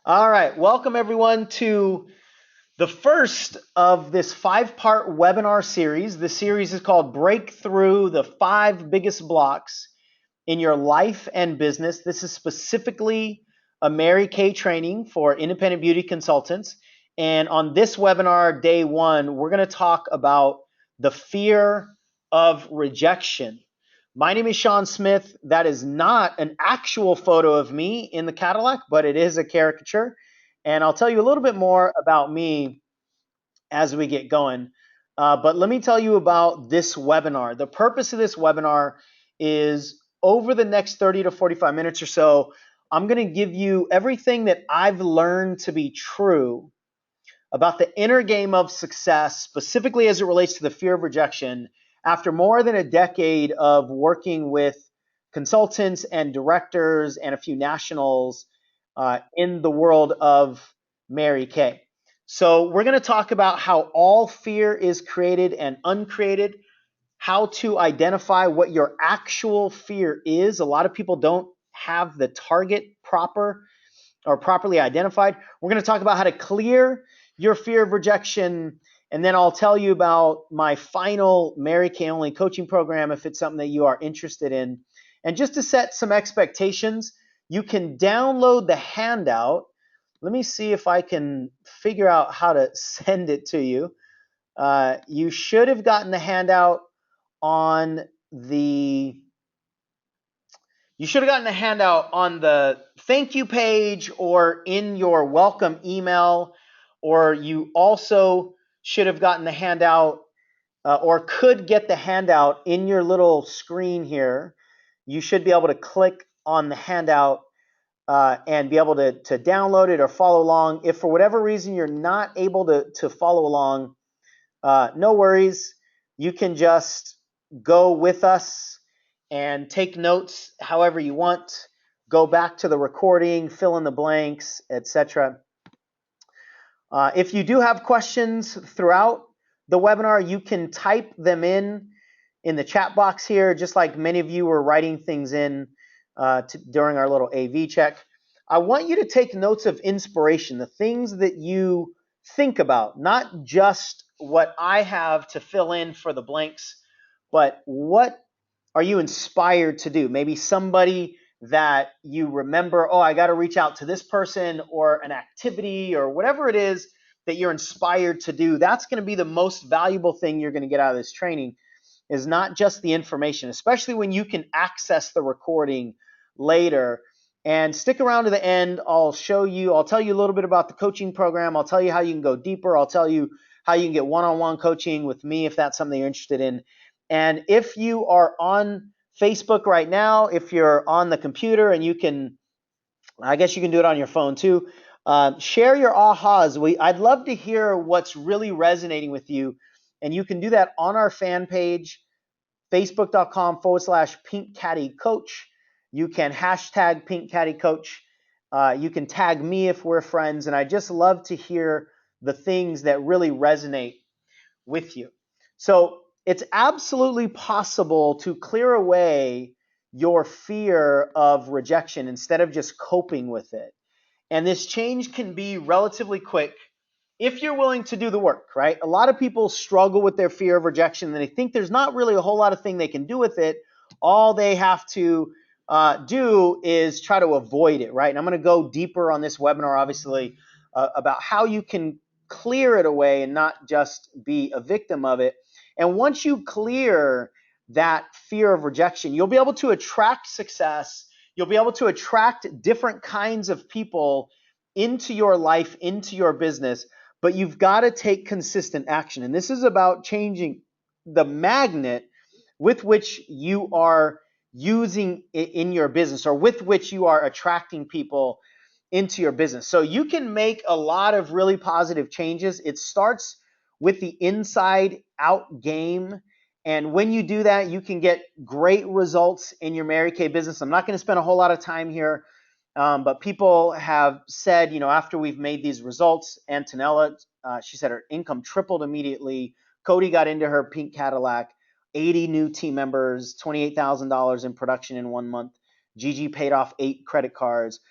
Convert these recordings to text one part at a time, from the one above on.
All right, welcome everyone to the first of this five-part webinar series. The series is called Breakthrough the Five Biggest Blocks in Your Life and Business. This is specifically a Mary Kay training for independent beauty consultants. And on this webinar, day one, we're going to talk about the fear of rejection. My name is Sean Smith. That is not an actual photo of me in the Cadillac, but it is a caricature. And I'll tell you a little bit more about me as we get going. But let me tell you about this webinar. The purpose of this webinar is over the next 30 to 45 minutes or so, I'm going to give you everything that I've learned to be true about the inner game of success, specifically as it relates to the fear of rejection, after more than a decade of working with consultants and directors and a few nationals in the world of Mary Kay. So we're going to talk about how all fear is created and uncreated, how to identify what your actual fear is. A lot of people don't have the target properly identified. We're going to talk about how to clear your fear of rejection, and then I'll tell you about my final Mary Kay only coaching program if it's something that you are interested in. And just to set some expectations, you can download the handout. Let me see if I can figure out how to send it to you. You should have gotten the handout on the you should have gotten a handout on the thank you page or in your welcome email, or you also should have gotten the handout or could get the handout in your little screen here. You should be able to click on the handout and be able to download it or follow along. If for whatever reason you're not able to follow along, no worries. You can just go with us and take notes however you want. Go back to the recording, fill in the blanks, etc. If you do have questions throughout the webinar, you can type them in the chat box here, just like many of you were writing things in during our little AV check. I want you to take notes of inspiration, the things that you think about, not just what I have to fill in for the blanks, but what are you inspired to do? Maybe somebody that you remember, oh, I got to reach out to this person, or an activity or whatever it is that you're inspired to do. That's going to be the most valuable thing you're going to get out of this training, is not just the information, especially when you can access the recording later. And stick around to the end. I'll tell you a little bit about the coaching program. I'll tell you how you can go deeper. I'll tell you how you can get one-on-one coaching with me if that's something you're interested in. And if you are on Facebook right now, if you're on the computer, and I guess you can do it on your phone too, share your ahas. I'd love to hear what's really resonating with you. And you can do that on our fan page, facebook.com/Pink Caddy Coach. You can hashtag Pink Caddy Coach. You can tag me if we're friends. And I just love to hear the things that really resonate with you. So it's absolutely possible to clear away your fear of rejection instead of just coping with it. And this change can be relatively quick if you're willing to do the work, right? A lot of people struggle with their fear of rejection, and they think there's not really a whole lot of thing they can do with it. All they have to do is try to avoid it, right? And I'm going to go deeper on this webinar, obviously, about how you can clear it away and not just be a victim of it. And once you clear that fear of rejection, you'll be able to attract success. You'll be able to attract different kinds of people into your life, into your business, but you've got to take consistent action. And this is about changing the magnet with which you are using in your business, or with which you are attracting people into your business. So you can make a lot of really positive changes. It starts with the inside out game. And when you do that, you can get great results in your Mary Kay business. I'm not going to spend a whole lot of time here, but people have said, after we've made these results, Antonella, she said her income tripled immediately. Cody got into her pink Cadillac, 80 new team members, $28,000 in production in 1 month. Gigi paid off 8 credit cards.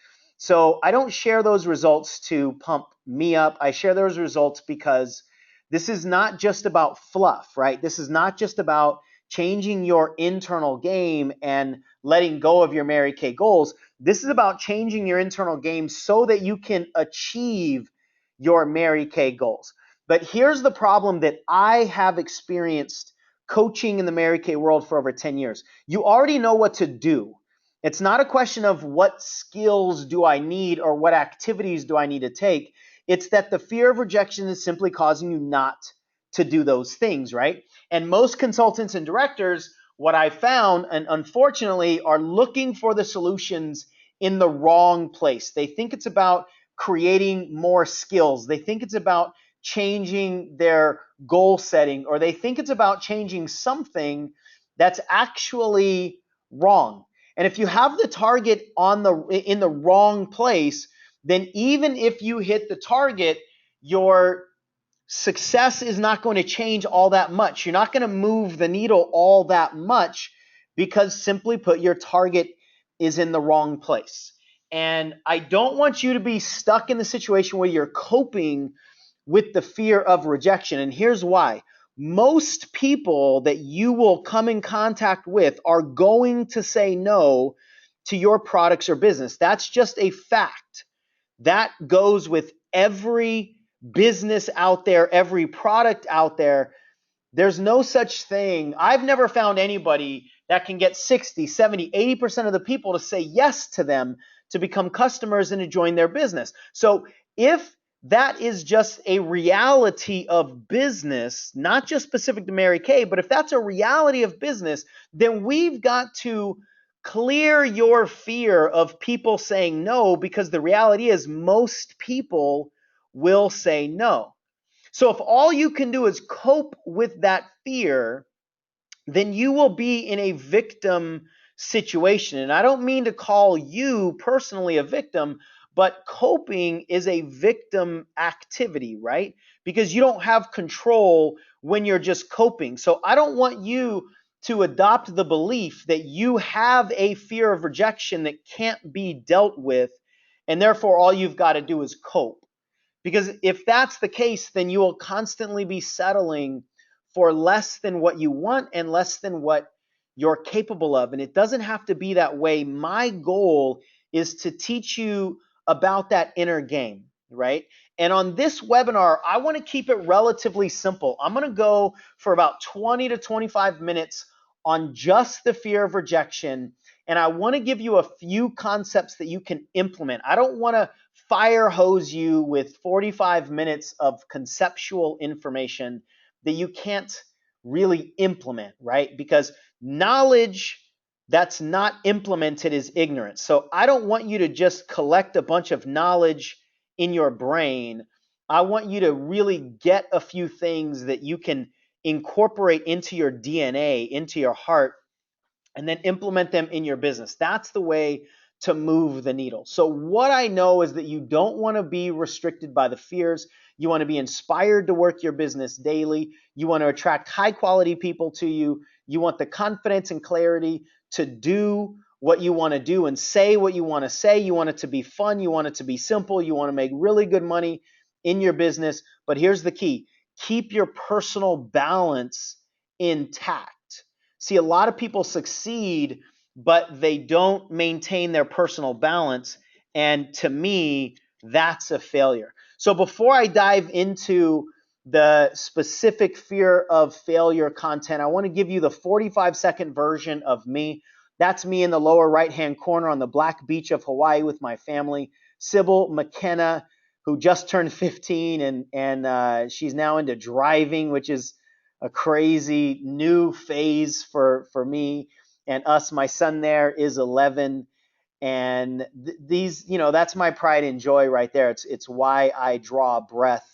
So I don't share those results to pump me up. I share those results because this is not just about fluff, right? This is not just about changing your internal game and letting go of your Mary Kay goals. This is about changing your internal game so that you can achieve your Mary Kay goals. But here's the problem that I have experienced coaching in the Mary Kay world for over 10 years. You already know what to do. It's not a question of what skills do I need or what activities do I need to take. It's that the fear of rejection is simply causing you not to do those things, right? And most consultants and directors, what I found, and unfortunately, are looking for the solutions in the wrong place. They think it's about creating more skills. They think it's about changing their goal setting, or they think it's about changing something that's actually wrong. And if you have the target in the wrong place, then even if you hit the target, your success is not going to change all that much. You're not going to move the needle all that much because, simply put, your target is in the wrong place. And I don't want you to be stuck in the situation where you're coping with the fear of rejection. And here's why. Most people that you will come in contact with are going to say no to your products or business. That's just a fact. That goes with every business out there, every product out there. There's no such thing. I've never found anybody that can get 60, 70, 80% of the people to say yes to them to become customers and to join their business. So if that is just a reality of business, not just specific to Mary Kay, but if that's a reality of business, then we've got to clear your fear of people saying no, because the reality is most people will say no. So if all you can do is cope with that fear, then you will be in a victim situation. And I don't mean to call you personally a victim, but coping is a victim activity, right? Because you don't have control when you're just coping. So I don't want you to adopt the belief that you have a fear of rejection that can't be dealt with, and therefore all you've got to do is cope. Because if that's the case, then you will constantly be settling for less than what you want and less than what you're capable of. And it doesn't have to be that way. My goal is to teach you about that inner game, right? And on this webinar, I want to keep it relatively simple. I'm going to go for about 20 to 25 minutes on just the fear of rejection. And I want to give you a few concepts that you can implement. I don't want to fire hose you with 45 minutes of conceptual information that you can't really implement, right? Because knowledge that's not implemented is ignorance. So I don't want you to just collect a bunch of knowledge in your brain. I want you to really get a few things that you can incorporate into your DNA, into your heart, and then implement them in your business. That's the way to move the needle. So what I know is that you don't want to be restricted by the fears. You want to be inspired to work your business daily. You want to attract high quality people to you. You want the confidence and clarity to do what you want to do and say what you want to say. You want it to be fun. You want it to be simple. You want to make really good money in your business. But here's the key. Keep your personal balance intact. See, a lot of people succeed, but they don't maintain their personal balance. And to me, that's a failure. So before I dive into the specific fear of failure content, I want to give you the 45-second version of me. That's me in the lower right-hand corner on the black beach of Hawaii with my family. Sybil McKenna, who just turned 15, and she's now into driving, which is a crazy new phase for me and us. My son there is 11, and these, that's my pride and joy right there. It's why I draw breath,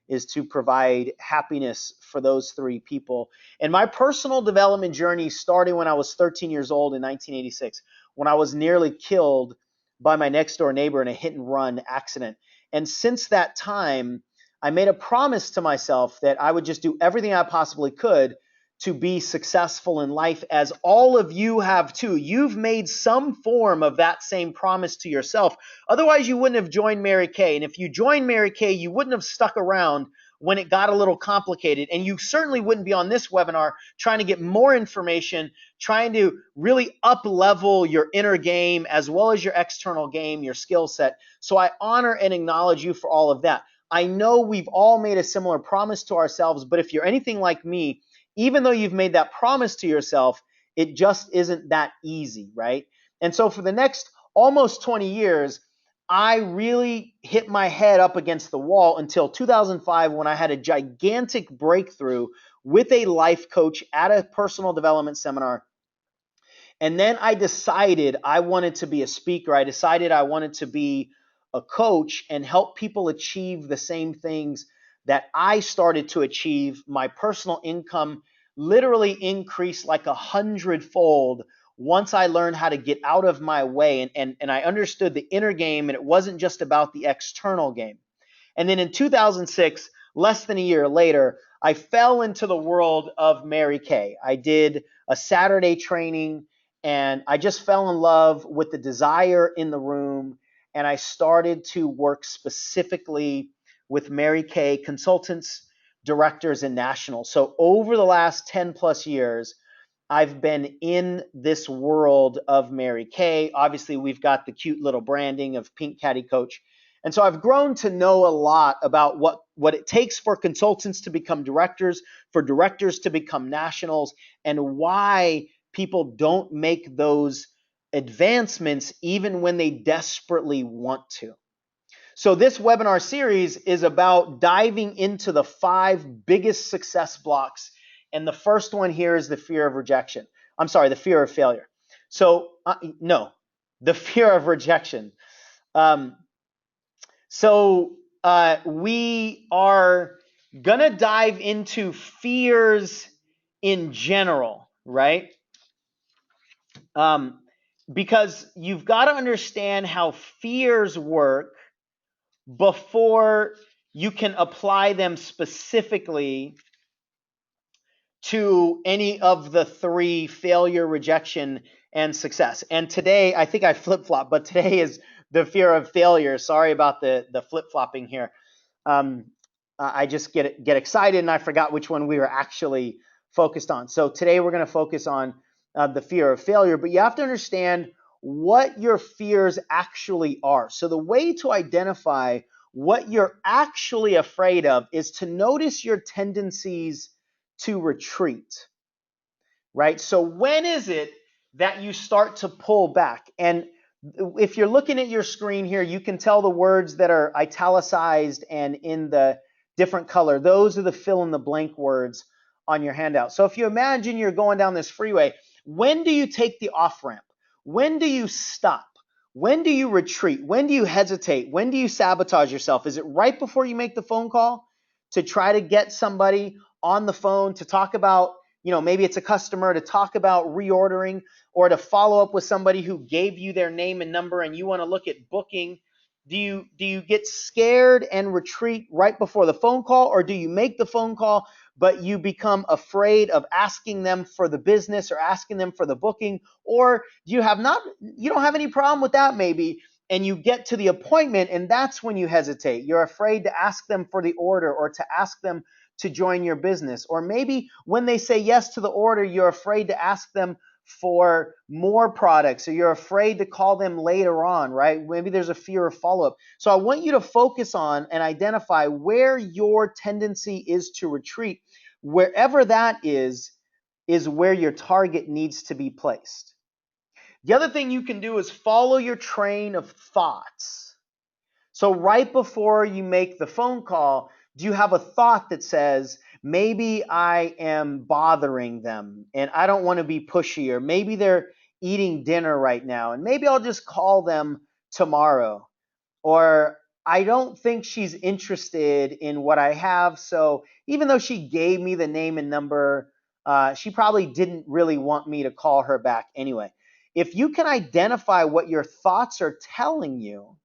is to provide happiness for those three people. And my personal development journey started when I was 13 years old in 1986, when I was nearly killed by my next door neighbor in a hit and run accident. And since that time, I made a promise to myself that I would just do everything I possibly could to be successful in life, as all of you have too. You've made some form of that same promise to yourself. Otherwise, you wouldn't have joined Mary Kay. And if you joined Mary Kay, you wouldn't have stuck around when it got a little complicated. And you certainly wouldn't be on this webinar trying to get more information, trying to really up level your inner game as well as your external game, your skill set. So I honor and acknowledge you for all of that. I know we've all made a similar promise to ourselves, but if you're anything like me, even though you've made that promise to yourself, it just isn't that easy, right? And so for the next almost 20 years, I really hit my head up against the wall until 2005, when I had a gigantic breakthrough with a life coach at a personal development seminar. And then I decided I wanted to be a speaker. I decided I wanted to be a coach and help people achieve the same things that I started to achieve. My personal income literally increased like 100-fold once I learned how to get out of my way, and I understood the inner game, and it wasn't just about the external game. And then in 2006, less than a year later, I fell into the world of Mary Kay. I did a Saturday training, and I just fell in love with the desire in the room. And I started to work specifically with Mary Kay consultants, directors, and nationals. So over the last 10 plus years, I've been in this world of Mary Kay. Obviously, we've got the cute little branding of Pink Caddy Coach. And so I've grown to know a lot about what it takes for consultants to become directors, for directors to become nationals, and why people don't make those advancements even when they desperately want to. So this webinar series is about diving into the 5 biggest success blocks. And the first one here is the fear of rejection. I'm sorry, the fear of failure. So no, the fear of rejection. Um, we are gonna dive into fears in general, right? Because you've got to understand how fears work before you can apply them specifically to any of the 3: failure, rejection, and success. And today, I think I flip-flop, but today is the fear of failure. Sorry about the flip-flopping here. I just get excited and I forgot which one we were actually focused on. So today we're going to focus on the fear of failure, but you have to understand what your fears actually are. So the way to identify what you're actually afraid of is to notice your tendencies to retreat, right? So when is it that you start to pull back? And if you're looking at your screen here, you can tell the words that are italicized and in the different color. Those are the fill in the blank words on your handout. So if you imagine you're going down this freeway, when do you take the off ramp? When do you stop? When do you retreat? When do you hesitate? When do you sabotage yourself? Is it right before you make the phone call to try to get somebody on the phone to talk about, maybe it's a customer, to talk about reordering, or to follow up with somebody who gave you their name and number and you want to look at booking? Do you get scared and retreat right before the phone call, or do you make the phone call but you become afraid of asking them for the business or asking them for the booking? Or you don't have any problem with that maybe, and you get to the appointment and that's when you hesitate. You're afraid to ask them for the order or to ask them to join your business. Or maybe when they say yes to the order, you're afraid to ask them for more products, or you're afraid to call them later on, right? Maybe there's a fear of follow-up. So I want you to focus on and identify where your tendency is to retreat. Wherever that is where your target needs to be placed. The other thing you can do is follow your train of thoughts. So right before you make the phone call, do you have a thought that says, maybe I am bothering them and I don't want to be pushy, or maybe they're eating dinner right now and maybe I'll just call them tomorrow, or I don't think she's interested in what I have, so even though she gave me the name and number, she probably didn't really want me to call her back anyway. If you can identify what your thoughts are telling you,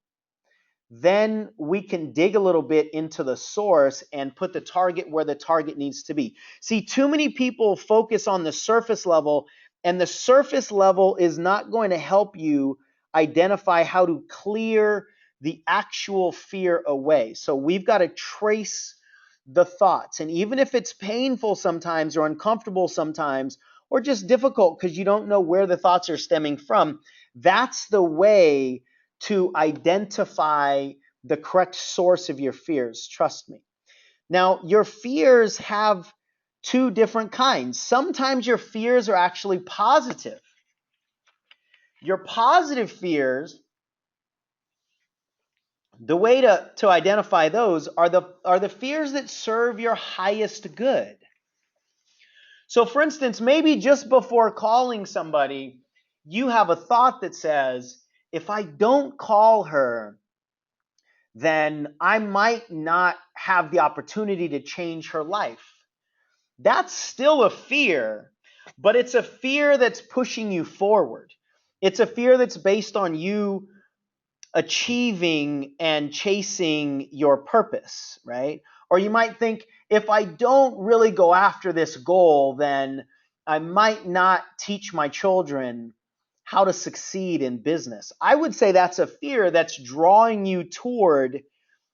then we can dig a little bit into the source and put the target where the target needs to be. See, too many people focus on the surface level, and the surface level is not going to help you identify how to clear the actual fear away. So we've got to trace the thoughts. And even if it's painful sometimes or uncomfortable sometimes, or just difficult because you don't know where the thoughts are stemming from, that's the way to identify the correct source of your fears. Trust me. Now, your fears have two different kinds. Sometimes your fears are actually positive. Your positive fears, the way to identify those are the fears that serve your highest good. So for instance, maybe just before calling somebody, you have a thought that says, if I don't call her, then I might not have the opportunity to change her life. That's still a fear, but it's a fear that's pushing you forward. It's a fear that's based on you achieving and chasing your purpose, right? Or you might think, if I don't really go after this goal, then I might not teach my children how to succeed in business. I would say that's a fear that's drawing you toward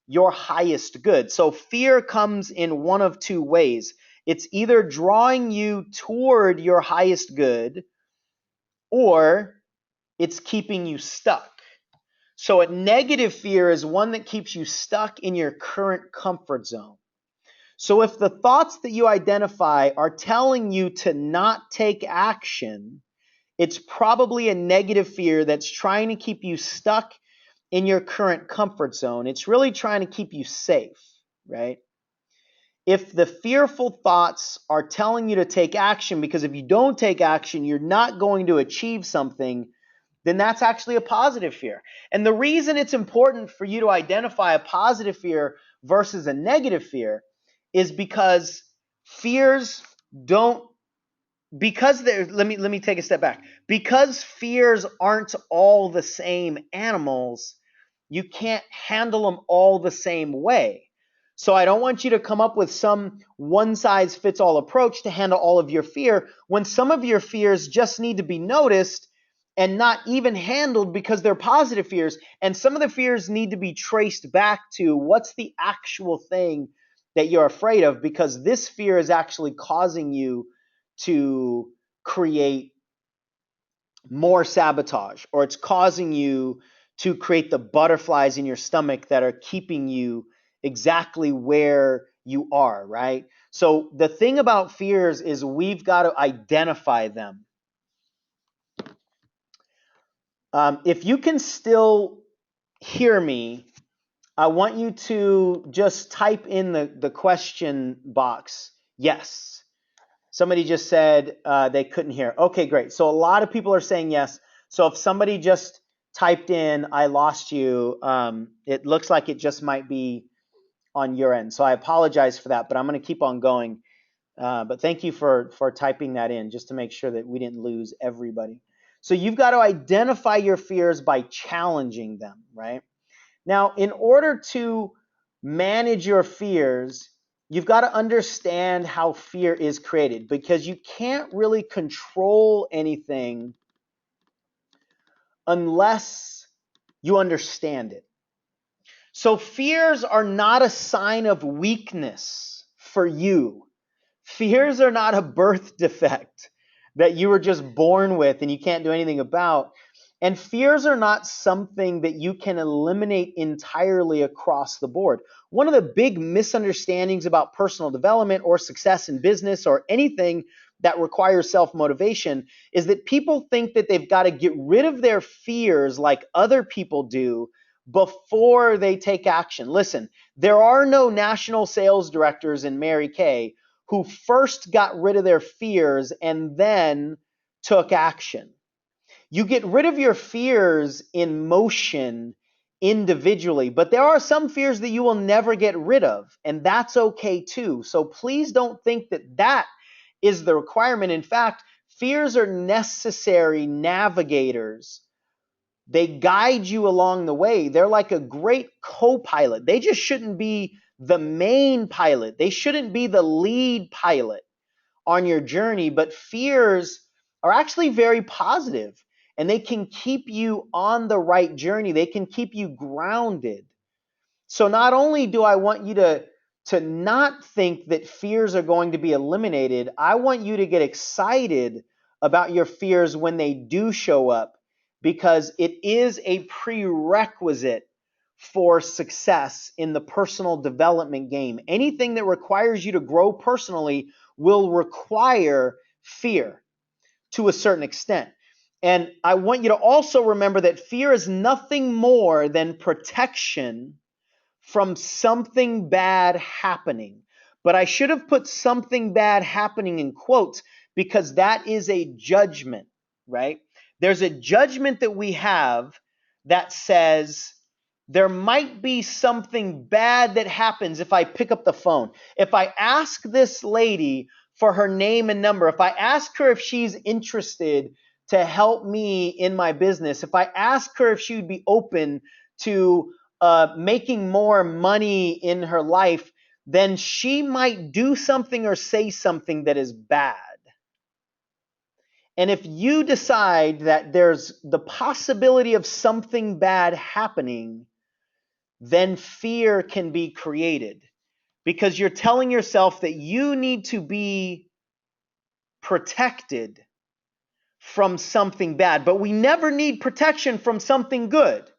your highest good. So fear comes in one of two ways. It's either drawing you toward your highest good, or it's keeping you stuck. So a negative fear is one that keeps you stuck in your current comfort zone. So if the thoughts that you identify are telling you to not take action, it's probably a negative fear that's trying to keep you stuck in your current comfort zone. It's really trying to keep you safe, right? If the fearful thoughts are telling you to take action, because if you don't take action, you're not going to achieve something, then that's actually a positive fear. And the reason it's important for you to identify a positive fear versus a negative fear is because fears don't because there let me take a step back. Because fears aren't all the same animals, you can't handle them all the same way. So I don't want you to come up with some one size fits all approach to handle all of your fear, when some of your fears just need to be noticed and not even handled because they're positive fears, and some of the fears need to be traced back to what's the actual thing that you're afraid of, because this fear is actually causing you to create more sabotage, or it's causing you to create the butterflies in your stomach that are keeping you exactly where you are, right? So the thing about fears is we've got to identify them. If you can still hear me, I want you to just type in the question box, yes. Somebody just said they couldn't hear. Okay, great. So a lot of people are saying yes. So if somebody just typed in, I lost you, it looks like it just might be on your end. So I apologize for that, but I'm going to keep on going. But thank you for typing that in, just to make sure that we didn't lose everybody. So you've got to identify your fears by challenging them, right? Now, in order to manage your fears, you've got to understand how fear is created, because you can't really control anything unless you understand it. So fears are not a sign of weakness for you. Fears are not a birth defect that you were just born with and you can't do anything about. And fears are not something that you can eliminate entirely across the board. One of the big misunderstandings about personal development or success in business or anything that requires self-motivation is that people think that they've got to get rid of their fears like other people do before they take action. Listen, there are no national sales directors in Mary Kay who first got rid of their fears and then took action. You get rid of your fears in motion individually, but there are some fears that you will never get rid of, and that's okay too. So please don't think that that is the requirement. In fact, fears are necessary navigators They guide you along the way. They're like a great co-pilot. They just shouldn't be the main pilot. They shouldn't be the lead pilot on your journey, but fears are actually very positive, and they can keep you on the right journey. They can keep you grounded. So not only do I want you to not think that fears are going to be eliminated, I want you to get excited about your fears when they do show up, because it is a prerequisite for success in the personal development game. Anything that requires you to grow personally will require fear to a certain extent. And I want you to also remember that fear is nothing more than protection from something bad happening. But I should have put something bad happening in quotes, because that is a judgment, right? There's a judgment that we have that says there might be something bad that happens if I pick up the phone. If I ask this lady for her name and number, if I ask her if she's interested to help me in my business, if I ask her if she would be open to making more money in her life, then she might do something or say something that is bad. And if you decide that there's the possibility of something bad happening, then fear can be created, because you're telling yourself that you need to be protected from something bad. But we never need protection from something good.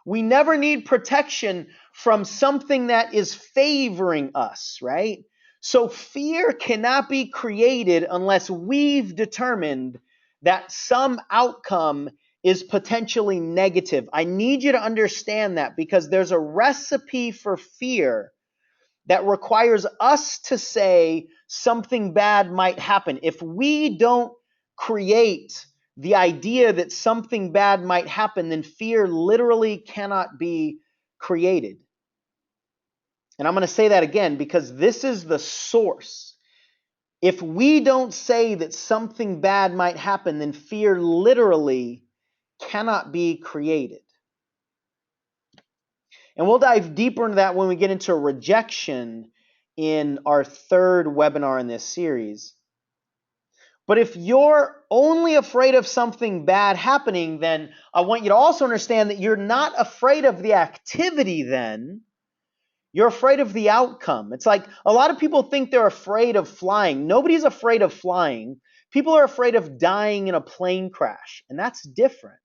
We never need protection from something that is favoring us, right? So fear cannot be created unless we've determined that some outcome is potentially negative. I need you to understand that, because there's a recipe for fear that requires us to say something bad might happen. If we don't create the idea that something bad might happen, then fear literally cannot be created. And I'm going to say that again, because this is the source. If we don't say that something bad might happen, then fear literally cannot be created. And we'll dive deeper into that when we get into rejection in our third webinar in this series. But if you're only afraid of something bad happening, then I want you to also understand that you're not afraid of the activity then. You're afraid of the outcome. It's like a lot of people think they're afraid of flying. Nobody's afraid of flying. People are afraid of dying in a plane crash, and that's different.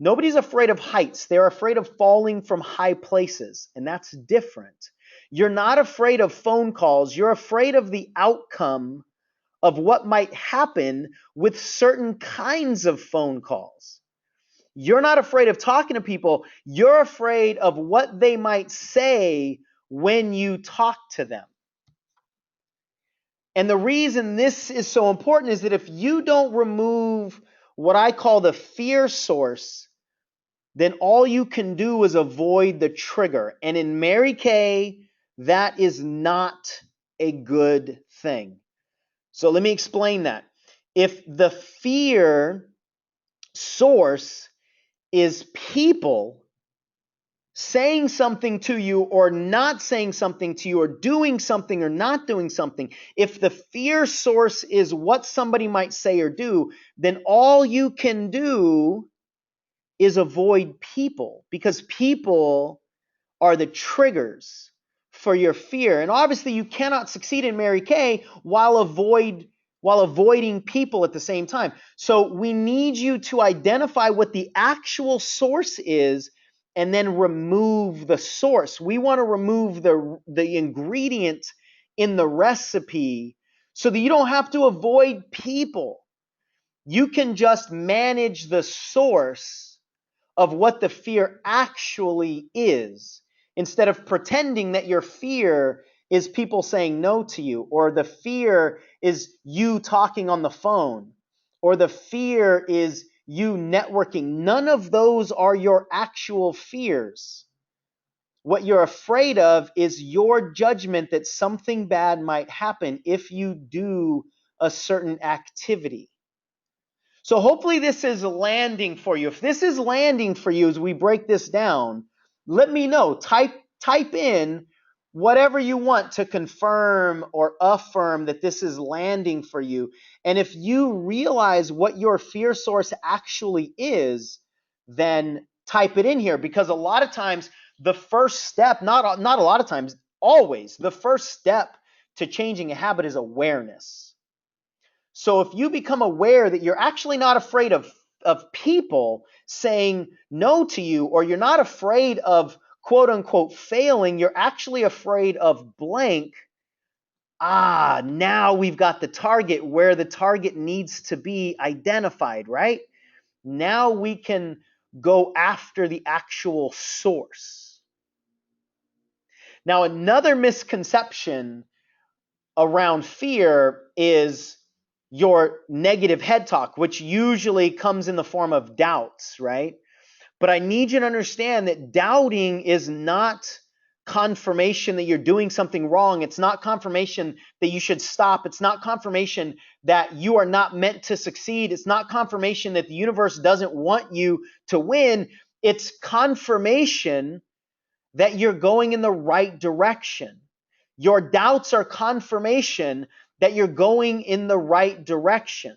Nobody's afraid of heights. They're afraid of falling from high places, and that's different. You're not afraid of phone calls. You're afraid of the outcome of what might happen with certain kinds of phone calls. You're not afraid of talking to people. You're afraid of what they might say when you talk to them. And the reason this is so important is that if you don't remove what I call the fear source, then all you can do is avoid the trigger. And in Mary Kay, that is not a good thing. So let me explain that. If the fear source is people saying something to you or not saying something to you, or doing something or not doing something, if the fear source is what somebody might say or do, then all you can do is avoid people, because people are the triggers for your fear. And obviously you cannot succeed in Mary Kay while avoiding people at the same time. So we need you to identify what the actual source is and then remove the source. We want to remove the ingredient in the recipe so that you don't have to avoid people. You can just manage the source of what the fear actually is, instead of pretending that your fear is people saying no to you, or the fear is you talking on the phone, or the fear is you networking. None of those are your actual fears. What you're afraid of is your judgment that something bad might happen if you do a certain activity. So hopefully this is landing for you. If this is landing for you as we break this down, let me know. Type in whatever you want to confirm or affirm that this is landing for you. And if you realize what your fear source actually is, then type it in here, because a lot of times the first step, not a lot of times, always the first step to changing a habit is awareness. So if you become aware that you're actually not afraid of people saying no to you, or you're not afraid of quote unquote failing, you're actually afraid of blank. Now we've got the target where the target needs to be identified, right? Now we can go after the actual source. Now, another misconception around fear is your negative head talk, which usually comes in the form of doubts, right? But I need you to understand that doubting is not confirmation that you're doing something wrong. It's not confirmation that you should stop. It's not confirmation that you are not meant to succeed. It's not confirmation that the universe doesn't want you to win. It's confirmation that you're going in the right direction. Your doubts are confirmation that you're going in the right direction.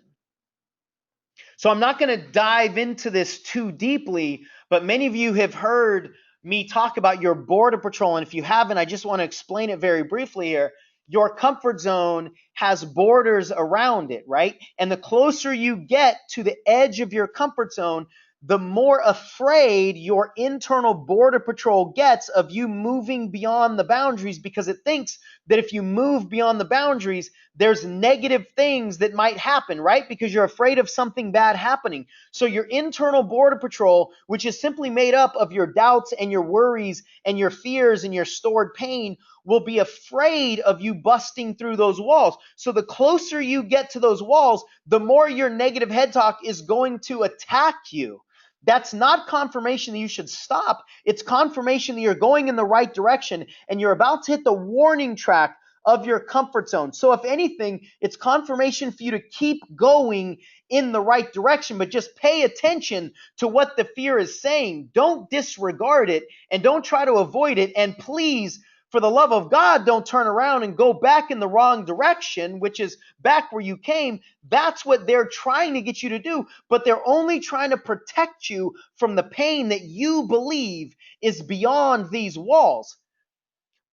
So I'm not going to dive into this too deeply, but many of you have heard me talk about your border patrol. And if you haven't, I just want to explain it very briefly here. Your comfort zone has borders around it, right? And the closer you get to the edge of your comfort zone, the more afraid your internal border patrol gets of you moving beyond the boundaries, because it thinks that if you move beyond the boundaries, there's negative things that might happen, right? Because you're afraid of something bad happening. So your internal border patrol, which is simply made up of your doubts and your worries and your fears and your stored pain, will be afraid of you busting through those walls. So the closer you get to those walls, the more your negative head talk is going to attack you. That's not confirmation that you should stop. It's confirmation that you're going in the right direction and you're about to hit the warning track of your comfort zone. So if anything, it's confirmation for you to keep going in the right direction, but just pay attention to what the fear is saying. Don't disregard it and don't try to avoid it. And please, for the love of God, don't turn around and go back in the wrong direction, which is back where you came. That's what they're trying to get you to do, but they're only trying to protect you from the pain that you believe is beyond these walls.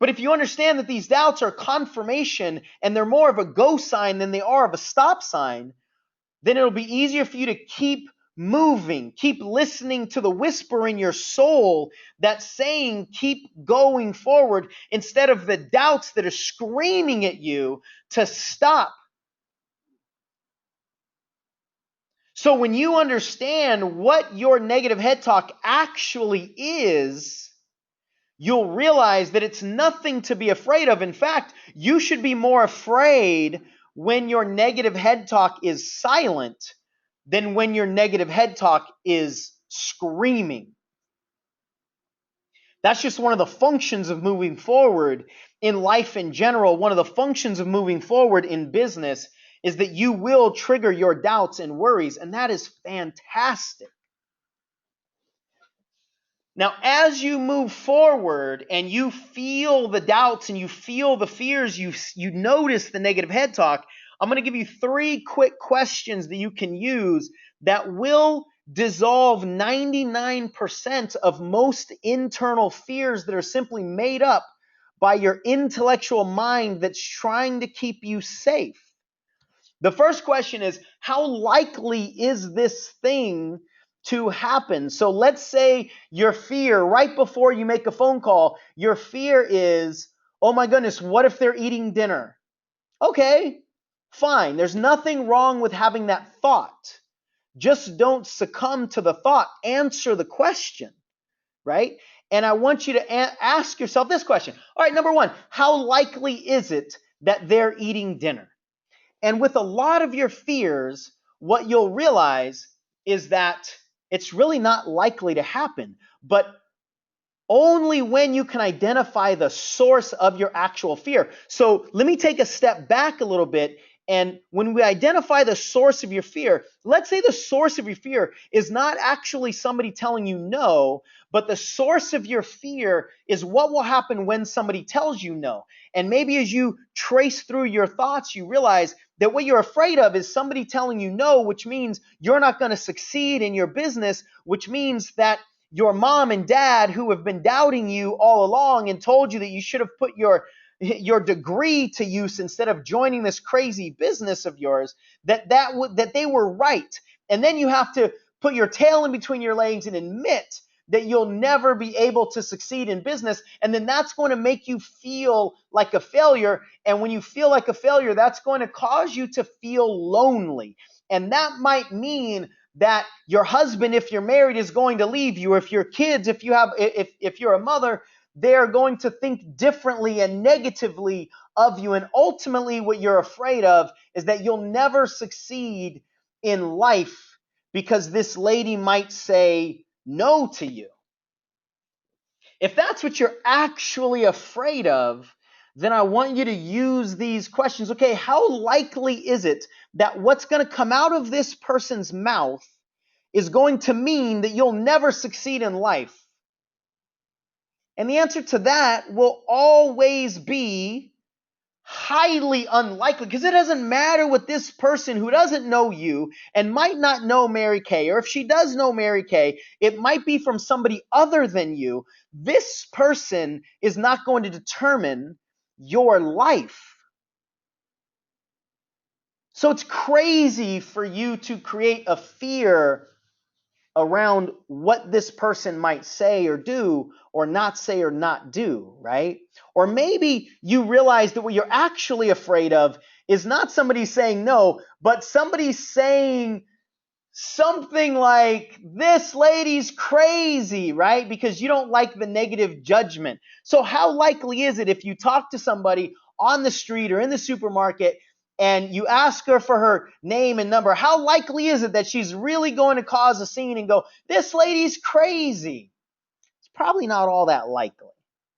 But if you understand that these doubts are confirmation and they're more of a go sign than they are of a stop sign, then it'll be easier for you to keep moving, keep listening to the whisper in your soul that's saying keep going forward, instead of the doubts that are screaming at you to stop. So when you understand what your negative head talk actually is, you'll realize that it's nothing to be afraid of. In fact, you should be more afraid when your negative head talk is silent than when your negative head talk is screaming. That's just one of the functions of moving forward in life in general. One of the functions of moving forward in business is that you will trigger your doubts and worries, and that is fantastic. Now, as you move forward and you feel the doubts and you feel the fears, you notice the negative head talk, I'm going to give you 3 quick questions that you can use that will dissolve 99% of most internal fears that are simply made up by your intellectual mind that's trying to keep you safe. The first question is, how likely is this thing to happen? So let's say your fear, right before you make a phone call, your fear is, oh my goodness, what if they're eating dinner? Okay, fine. There's nothing wrong with having that thought. Just don't succumb to the thought. Answer the question, right? And I want you to ask yourself this question. All right, number 1, how likely is it that they're eating dinner? And with a lot of your fears, what you'll realize is that it's really not likely to happen, but only when you can identify the source of your actual fear. So let me take a step back a little bit And when we identify the source of your fear, let's say the source of your fear is not actually somebody telling you no, but the source of your fear is what will happen when somebody tells you no. And maybe as you trace through your thoughts, you realize that what you're afraid of is somebody telling you no, which means you're not going to succeed in your business, which means that your mom and dad who have been doubting you all along and told you that you should have put your degree to use instead of joining this crazy business of yours, that they were right. And then you have to put your tail in between your legs and admit that you'll never be able to succeed in business. And then that's going to make you feel like a failure. And when you feel like a failure, that's going to cause you to feel lonely. And that might mean that your husband, if you're married, is going to leave you. If your kids, if you're a mother, they're going to think differently and negatively of you. And ultimately, what you're afraid of is that you'll never succeed in life because this lady might say no to you. If that's what you're actually afraid of, then I want you to use these questions. Okay, how likely is it that what's going to come out of this person's mouth is going to mean that you'll never succeed in life? And the answer to that will always be highly unlikely, because it doesn't matter what this person who doesn't know you and might not know Mary Kay, or if she does know Mary Kay, it might be from somebody other than you. This person is not going to determine your life. So it's crazy for you to create a fear around what this person might say or do or not do, right? Or maybe you realize that what you're actually afraid of is not somebody saying no, but somebody saying something like, this lady's crazy, right? Because you don't like the negative judgment. So how likely is it if you talk to somebody on the street or in the supermarket and you ask her for her name and number, how likely is it that she's really going to cause a scene and go, this lady's crazy? It's probably not all that likely,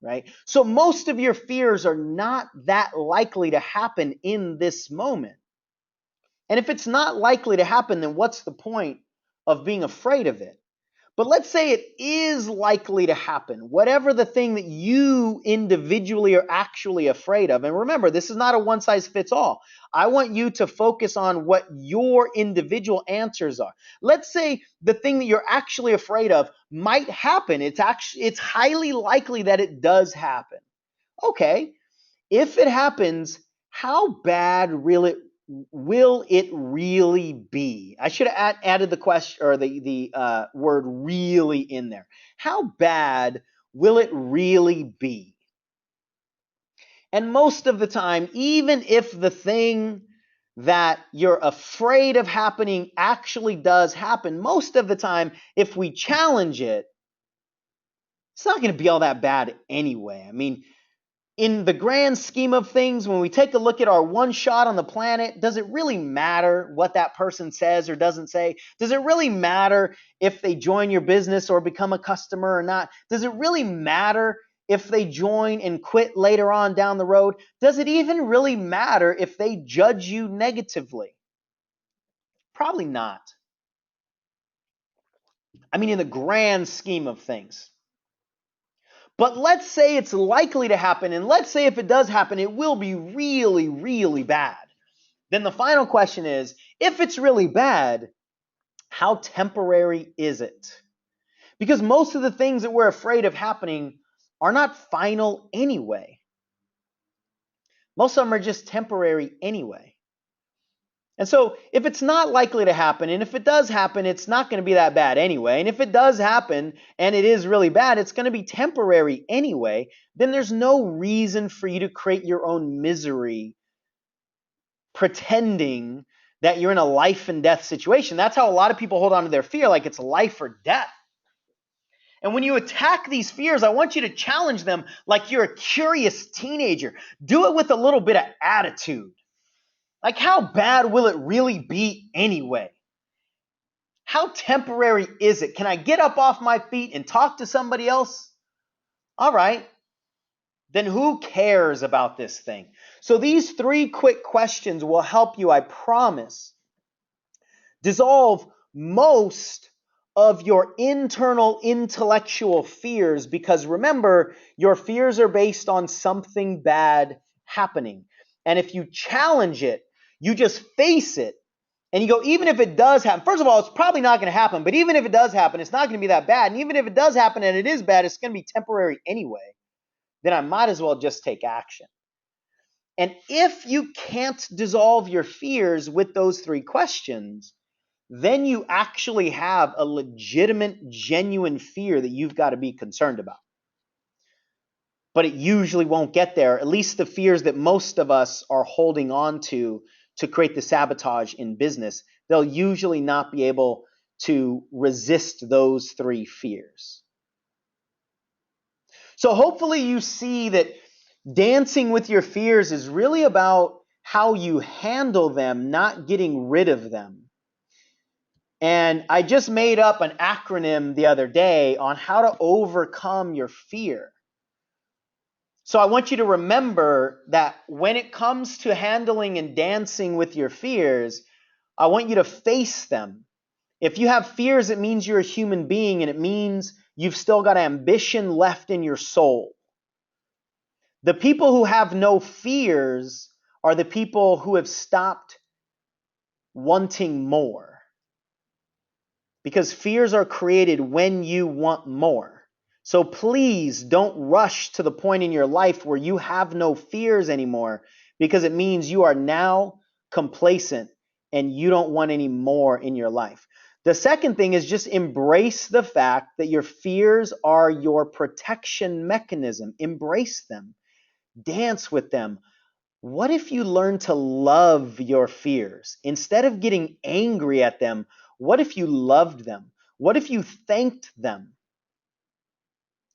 right? So most of your fears are not that likely to happen in this moment. And if it's not likely to happen, then what's the point of being afraid of it? But let's say it is likely to happen, whatever the thing that you individually are actually afraid of. And remember, this is not a one size fits all. I want you to focus on what your individual answers are. Let's say the thing that you're actually afraid of might happen. It's highly likely that it does happen. Okay, if it happens, how bad will it really be? I should have added the question or the word really in there. How bad will it really be? And most of the time, even if the thing that you're afraid of happening actually does happen, most of the time, if we challenge it, it's not going to be all that bad anyway. I mean, in the grand scheme of things, when we take a look at our one shot on the planet, does it really matter what that person says or doesn't say? Does it really matter if they join your business or become a customer or not? Does it really matter if they join and quit later on down the road? Does it even really matter if they judge you negatively? Probably not. I mean, in the grand scheme of things. But let's say it's likely to happen, and let's say if it does happen, it will be really, really bad. Then the final question is, if it's really bad, how temporary is it? Because most of the things that we're afraid of happening are not final anyway. Most of them are just temporary anyway. And so if it's not likely to happen, and if it does happen, it's not going to be that bad anyway. And if it does happen and it is really bad, it's going to be temporary anyway. Then there's no reason for you to create your own misery pretending that you're in a life and death situation. That's how a lot of people hold on to their fear, like it's life or death. And when you attack these fears, I want you to challenge them like you're a curious teenager. Do it with a little bit of attitude. Like, how bad will it really be anyway? How temporary is it? Can I get up off my feet and talk to somebody else? All right. then who cares about this thing? So these 3 quick questions will help you, I promise, dissolve most of your internal intellectual fears, because remember, your fears are based on something bad happening. And if you challenge it, you just face it, and you go, even if it does happen, first of all, it's probably not going to happen, but even if it does happen, it's not going to be that bad. And even if it does happen and it is bad, it's going to be temporary anyway. Then I might as well just take action. And if you can't dissolve your fears with those 3 questions, then you actually have a legitimate, genuine fear that you've got to be concerned about. But it usually won't get there, at least the fears that most of us are holding on to create the sabotage in business. They'll usually not be able to resist those 3 fears. So hopefully you see that dancing with your fears is really about how you handle them, not getting rid of them. And I just made up an acronym the other day on how to overcome your fear. So I want you to remember that when it comes to handling and dancing with your fears, I want you to face them. If you have fears, it means you're a human being, and it means you've still got ambition left in your soul. The people who have no fears are the people who have stopped wanting more. Because fears are created when you want more. So please don't rush to the point in your life where you have no fears anymore, because it means you are now complacent and you don't want any more in your life. The second thing is just embrace the fact that your fears are your protection mechanism. Embrace them. Dance with them. What if you learn to love your fears? Instead of getting angry at them, what if you loved them? What if you thanked them?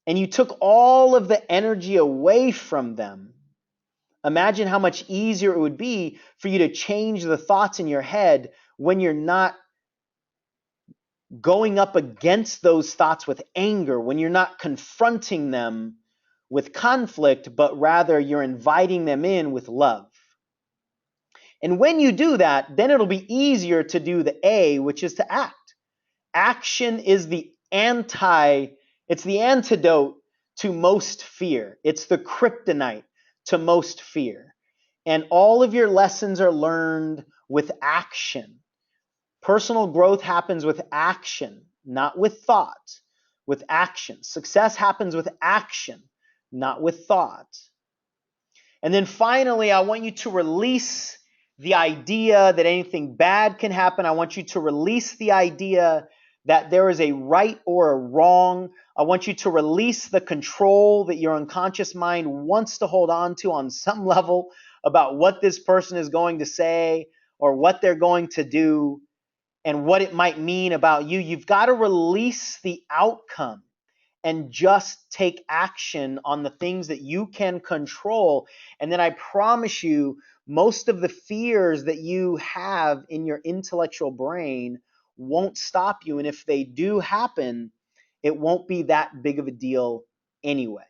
And you took all of the energy away from them. Imagine how much easier it would be for you to change the thoughts in your head when you're not going up against those thoughts with anger, when you're not confronting them with conflict, but rather you're inviting them in with love. And when you do that, then it'll be easier to do the A, which is to act. Action is it's the antidote to most fear. It's the kryptonite to most fear. And all of your lessons are learned with action. Personal growth happens with action, not with thought, with action. Success happens with action, not with thought. And then finally, I want you to release the idea that anything bad can happen. I want you to release the idea that there is a right or a wrong. I want you to release the control that your unconscious mind wants to hold on to on some level about what this person is going to say or what they're going to do and what it might mean about you. You've got to release the outcome and just take action on the things that you can control. And then I promise you, most of the fears that you have in your intellectual brain won't stop you. And if they do happen, it won't be that big of a deal anyway.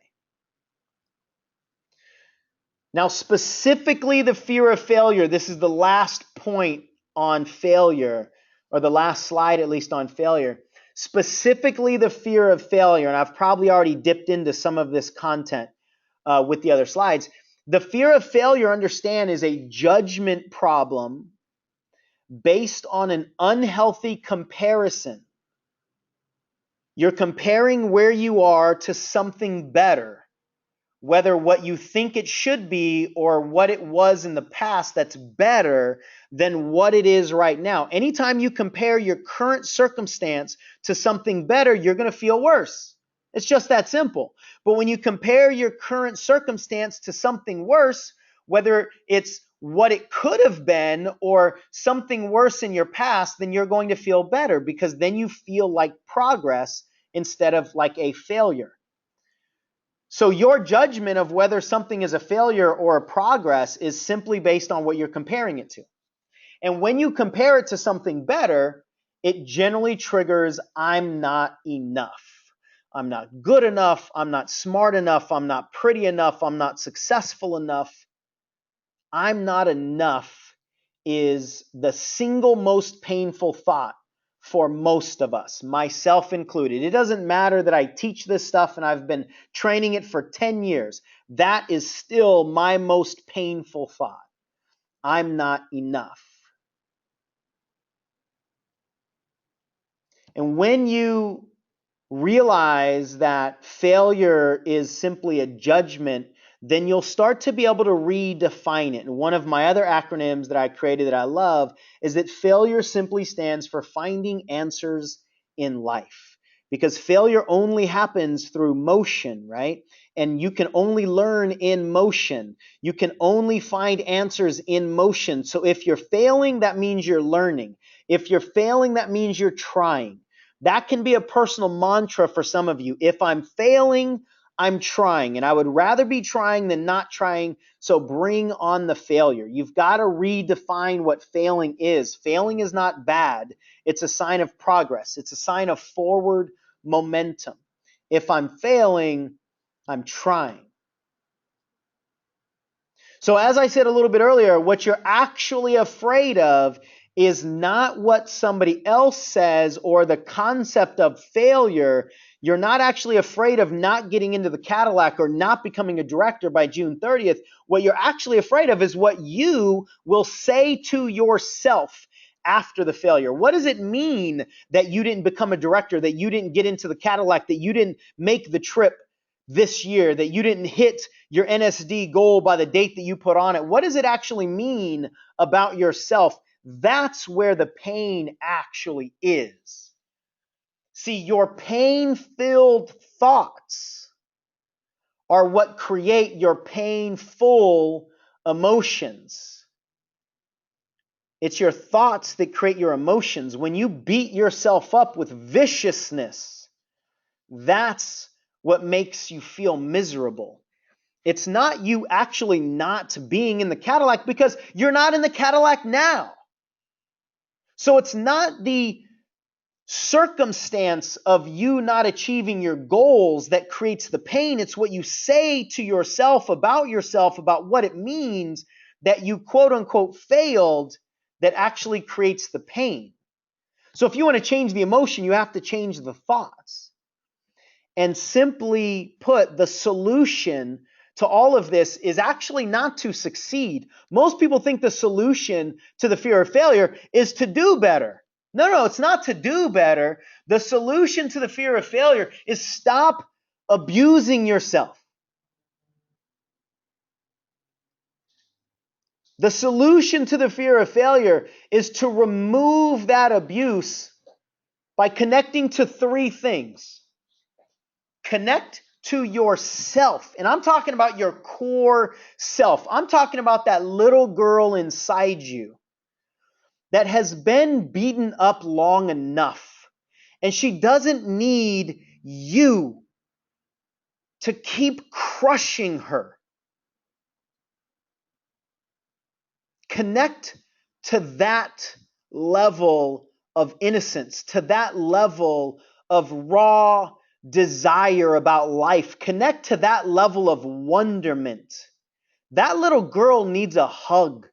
Now, specifically the fear of failure, this is the last point on failure, or the last slide at least on failure. Specifically the fear of failure, and I've probably already dipped into some of this content with the other slides. The fear of failure, understand, is a judgment problem based on an unhealthy comparison. You're comparing where you are to something better, whether what you think it should be or what it was in the past that's better than what it is right now. Anytime you compare your current circumstance to something better, you're going to feel worse. It's just that simple. But when you compare your current circumstance to something worse, whether it's what it could have been or something worse in your past, then you're going to feel better, because then you feel like progress instead of like a failure. So your judgment of whether something is a failure or a progress is simply based on what you're comparing it to. And when you compare it to something better, it generally triggers, I'm not enough. I'm not good enough, I'm not smart enough, I'm not pretty enough, I'm not successful enough. I'm not enough is the single most painful thought for most of us, myself included. It doesn't matter that I teach this stuff and I've been training it for 10 years. That is still my most painful thought. I'm not enough. And when you realize that failure is simply a judgment, then you'll start to be able to redefine it. And one of my other acronyms that I created that I love is that failure simply stands for finding answers in life. Because failure only happens through motion, right? And you can only learn in motion. You can only find answers in motion. So if you're failing, that means you're learning. If you're failing, that means you're trying. That can be a personal mantra for some of you. If I'm failing, I'm trying. And I would rather be trying than not trying. So bring on the failure. You've got to redefine what failing is. Failing is not bad. It's a sign of progress. It's a sign of forward momentum. If I'm failing, I'm trying. So as I said a little bit earlier, what you're actually afraid of is not what somebody else says or the concept of failure. You're not actually afraid of not getting into the Cadillac or not becoming a director by June 30th. What you're actually afraid of is what you will say to yourself after the failure. What does it mean that you didn't become a director, that you didn't get into the Cadillac, that you didn't make the trip this year, that you didn't hit your NSD goal by the date that you put on it? What does it actually mean about yourself? That's where the pain actually is. See, your pain-filled thoughts are what create your painful emotions. It's your thoughts that create your emotions. When you beat yourself up with viciousness, that's what makes you feel miserable. It's not you actually not being in the Cadillac, because you're not in the Cadillac now. So it's not the circumstance of you not achieving your goals that creates the pain. It's what you say to yourself, about what it means that you quote unquote failed, that actually creates the pain. So if you want to change the emotion, you have to change the thoughts. And simply put, the solution to all of this is actually not to succeed. Most people think the solution to the fear of failure is to do better. No, it's not to do better. The solution to the fear of failure is stop abusing yourself. The solution to the fear of failure is to remove that abuse by connecting to three things. Connect to yourself. And I'm talking about your core self. I'm talking about that little girl inside you that has been beaten up long enough. And she doesn't need you to keep crushing her. Connect to that level of innocence, to that level of raw desire about life. Connect to that level of wonderment. That little girl needs a hug.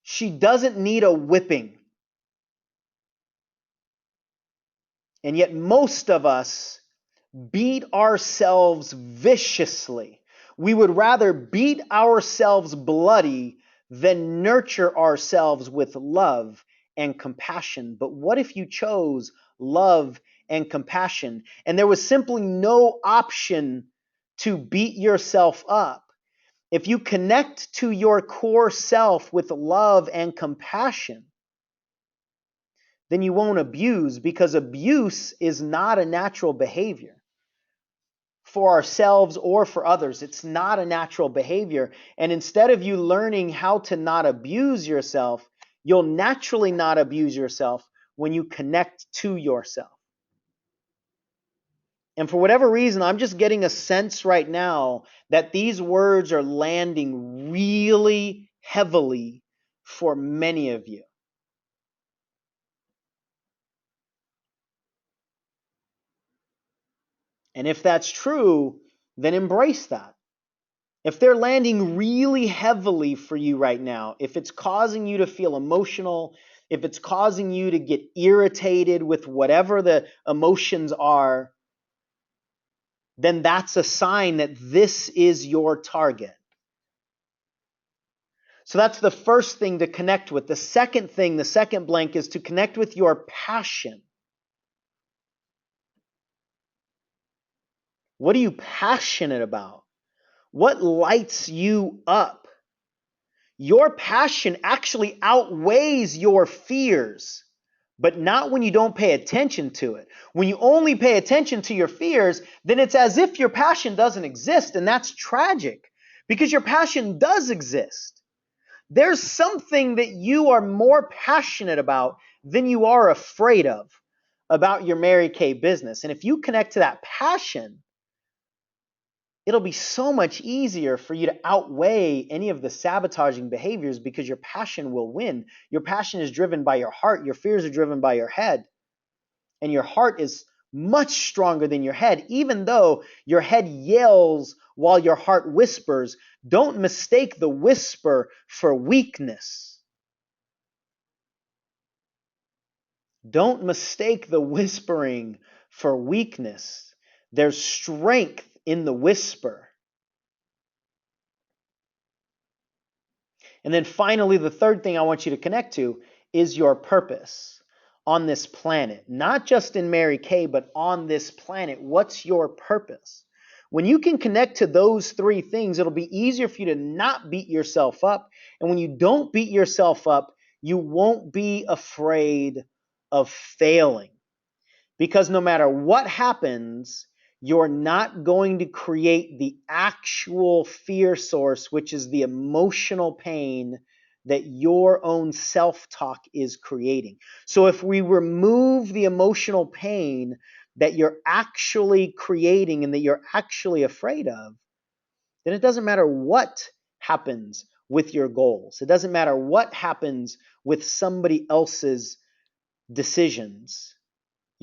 She doesn't need a whipping. And yet most of us beat ourselves viciously. We would rather beat ourselves bloody than nurture ourselves with love and compassion. But what if you chose love and compassion, and there was simply no option to beat yourself up? If you connect to your core self with love and compassion, then you won't abuse, because abuse is not a natural behavior for ourselves or for others. It's not a natural behavior. And instead of you learning how to not abuse yourself, you'll naturally not abuse yourself when you connect to yourself. And for whatever reason, I'm just getting a sense right now that these words are landing really heavily for many of you. And if that's true, then embrace that. If they're landing really heavily for you right now, if it's causing you to feel emotional, if it's causing you to get irritated with whatever the emotions are, then that's a sign that this is your target. So that's the first thing to connect with. The second thing, the second blank, is to connect with your passion. What are you passionate about? What lights you up? Your passion actually outweighs your fears, but not when you don't pay attention to it. When you only pay attention to your fears, then it's as if your passion doesn't exist, and that's tragic because your passion does exist. There's something that you are more passionate about than you are afraid of about your Mary Kay business. And if you connect to that passion, it'll be so much easier for you to outweigh any of the sabotaging behaviors because your passion will win. Your passion is driven by your heart. Your fears are driven by your head. And your heart is much stronger than your head. Even though your head yells while your heart whispers, don't mistake the whisper for weakness. Don't mistake the whispering for weakness. There's strength in the whisper. And then finally, the third thing I want you to connect to is your purpose on this planet. Not just in Mary Kay, but on this planet. What's your purpose? When you can connect to those three things, it'll be easier for you to not beat yourself up. And when you don't beat yourself up, you won't be afraid of failing. Because no matter what happens, you're not going to create the actual fear source, which is the emotional pain that your own self-talk is creating. So if we remove the emotional pain that you're actually creating and that you're actually afraid of, then it doesn't matter what happens with your goals. It doesn't matter what happens with somebody else's decisions.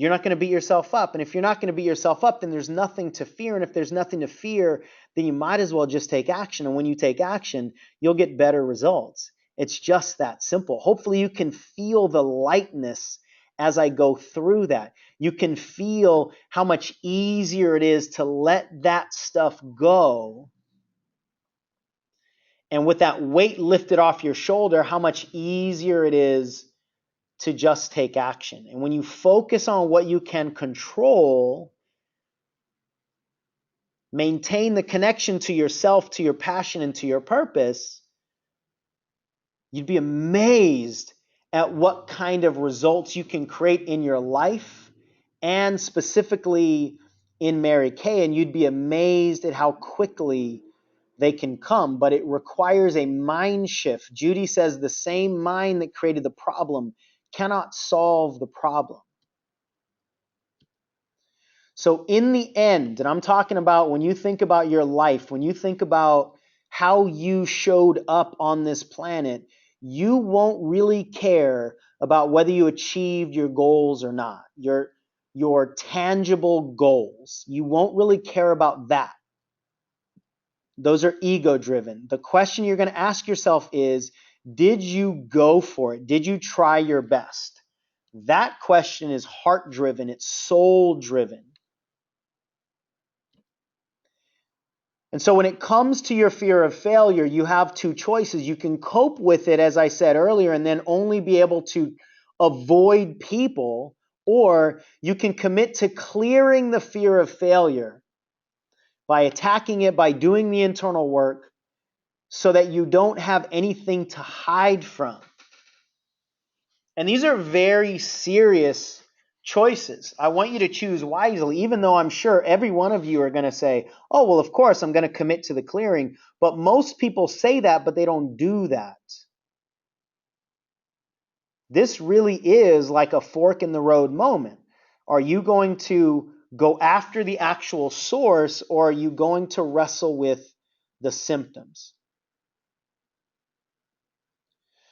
You're not going to beat yourself up. And if you're not going to beat yourself up, then there's nothing to fear. And if there's nothing to fear, then you might as well just take action. And when you take action, you'll get better results. It's just that simple. Hopefully you can feel the lightness as I go through that. You can feel how much easier it is to let that stuff go. And with that weight lifted off your shoulder, how much easier it is to just take action. And when you focus on what you can control, maintain the connection to yourself, to your passion, and to your purpose, you'd be amazed at what kind of results you can create in your life and specifically in Mary Kay. And you'd be amazed at how quickly they can come, but it requires a mind shift. Judy says the same mind that created the problem cannot solve the problem. So in the end, and I'm talking about when you think about your life, when you think about how you showed up on this planet, you won't really care about whether you achieved your goals or not, your tangible goals. You won't really care about that. Those are ego driven. The question you're going to ask yourself is, did you go for it? Did you try your best? That question is heart driven. It's soul driven. And so when it comes to your fear of failure, you have two choices. You can cope with it, as I said earlier, and then only be able to avoid people, or you can commit to clearing the fear of failure by attacking it, by doing the internal work, so that you don't have anything to hide from. And these are very serious choices. I want you to choose wisely, even though I'm sure every one of you are going to say, oh, well, of course, I'm going to commit to the clearing. But most people say that, but they don't do that. This really is like a fork in the road moment. Are you going to go after the actual source, or are you going to wrestle with the symptoms?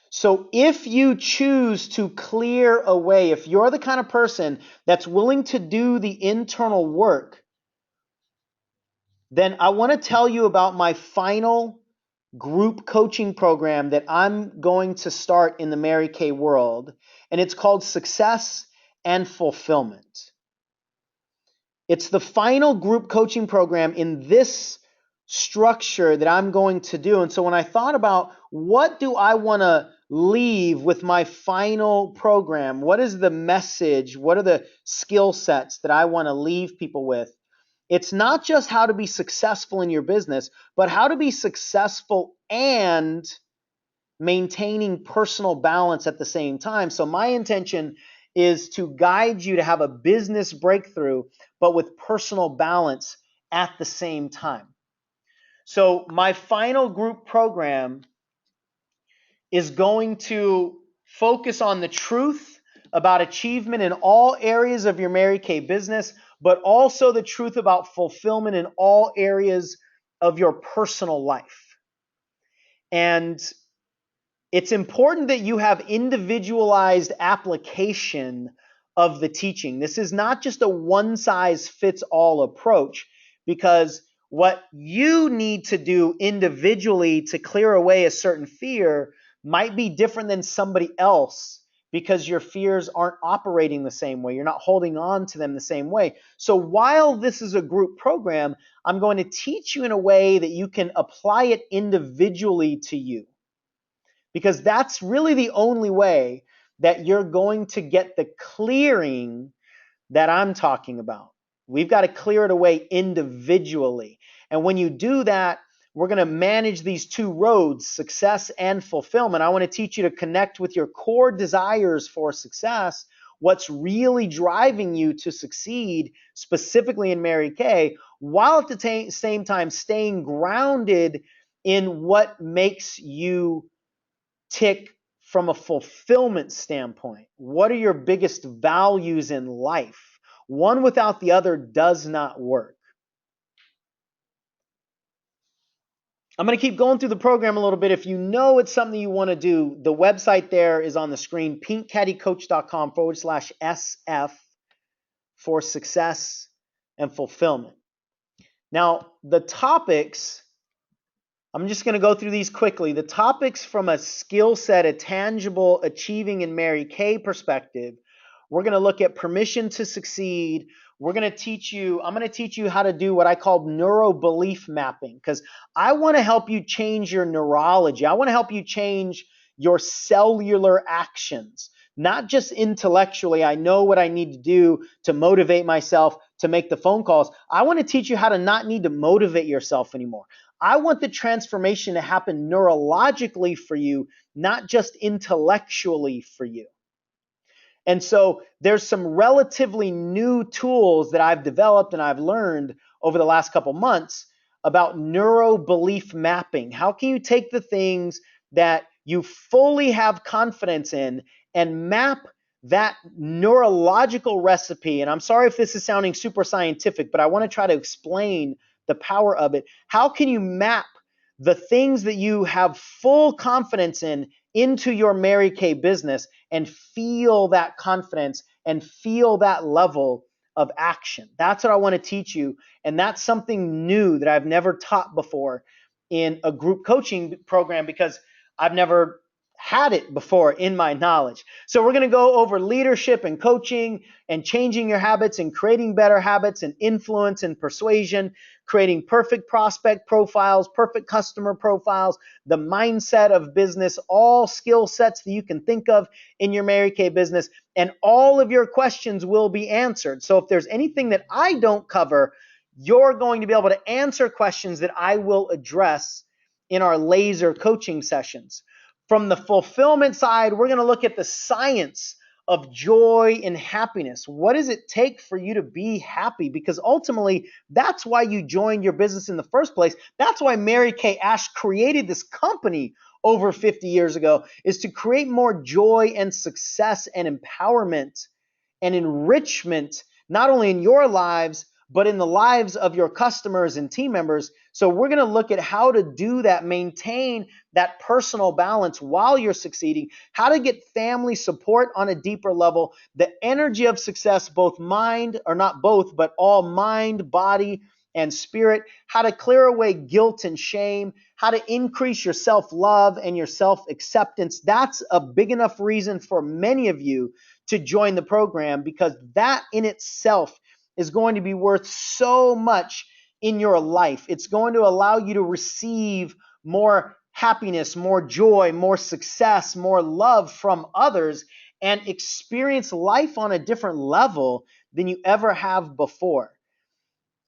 So if you choose to clear away, if you're the kind of person that's willing to do the internal work, then I want to tell you about my final group coaching program that I'm going to start in the Mary Kay world, and it's called Success and Fulfillment. It's the final group coaching program in this structure that I'm going to do. And so when I thought about what do I want to leave with my final program, what is the message, what are the skill sets that I want to leave people with? It's not just how to be successful in your business, but how to be successful and maintaining personal balance at the same time. So my intention is to guide you to have a business breakthrough, but with personal balance at the same time. So my final group program is going to focus on the truth about achievement in all areas of your Mary Kay business, but also the truth about fulfillment in all areas of your personal life. And it's important that you have individualized application of the teaching. This is not just a one-size-fits-all approach, because what you need to do individually to clear away a certain fear might be different than somebody else, because your fears aren't operating the same way. You're not holding on to them the same way. So while this is a group program, I'm going to teach you in a way that you can apply it individually to you, because that's really the only way that you're going to get the clearing that I'm talking about. We've got to clear it away individually. And when you do that, we're going to manage these two roads, success and fulfillment. I want to teach you to connect with your core desires for success, what's really driving you to succeed, specifically in Mary Kay, while at the same time staying grounded in what makes you tick from a fulfillment standpoint. What are your biggest values in life? One without the other does not work. I'm going to keep going through the program a little bit. If you know it's something you want to do, the website there is on the screen, pinkcattycoach.com/SF for success and fulfillment. Now, the topics, I'm just going to go through these quickly. The topics from a skill set, a tangible achieving in Mary Kay perspective. We're going to look at permission to succeed. I'm going to teach you how to do what I call neuro belief mapping, because I want to help you change your neurology. I want to help you change your cellular actions, not just intellectually. I know what I need to do to motivate myself to make the phone calls. I want to teach you how to not need to motivate yourself anymore. I want the transformation to happen neurologically for you, not just intellectually for you. And so there's some relatively new tools that I've developed and I've learned over the last couple months about neuro belief mapping. How can you take the things that you fully have confidence in and map that neurological recipe? And I'm sorry if this is sounding super scientific, but I want to try to explain the power of it. How can you map the things that you have full confidence in into your Mary Kay business and feel that confidence and feel that level of action? That's what I want to teach you. And that's something new that I've never taught before in a group coaching program, because I've never had it before in my knowledge. So we're going to go over leadership and coaching and changing your habits and creating better habits and influence and persuasion, creating perfect prospect profiles, perfect customer profiles, the mindset of business, all skill sets that you can think of in your Mary Kay business, and all of your questions will be answered. So if there's anything that I don't cover, you're going to be able to answer questions that I will address in our laser coaching sessions. From the fulfillment side, we're going to look at the science of joy and happiness. What does it take for you to be happy? Because ultimately, that's why you joined your business in the first place. That's why Mary Kay Ash created this company over 50 years ago, is to create more joy and success and empowerment and enrichment, not only in your lives, but in the lives of your customers and team members. So we're going to look at how to do that, maintain that personal balance while you're succeeding, how to get family support on a deeper level, the energy of success, both mind, or not both, but all mind, body, and spirit, how to clear away guilt and shame, how to increase your self-love and your self-acceptance. That's a big enough reason for many of you to join the program, because that in itself is going to be worth so much in your life. It's going to allow you to receive more happiness, more joy, more success, more love from others, and experience life on a different level than you ever have before.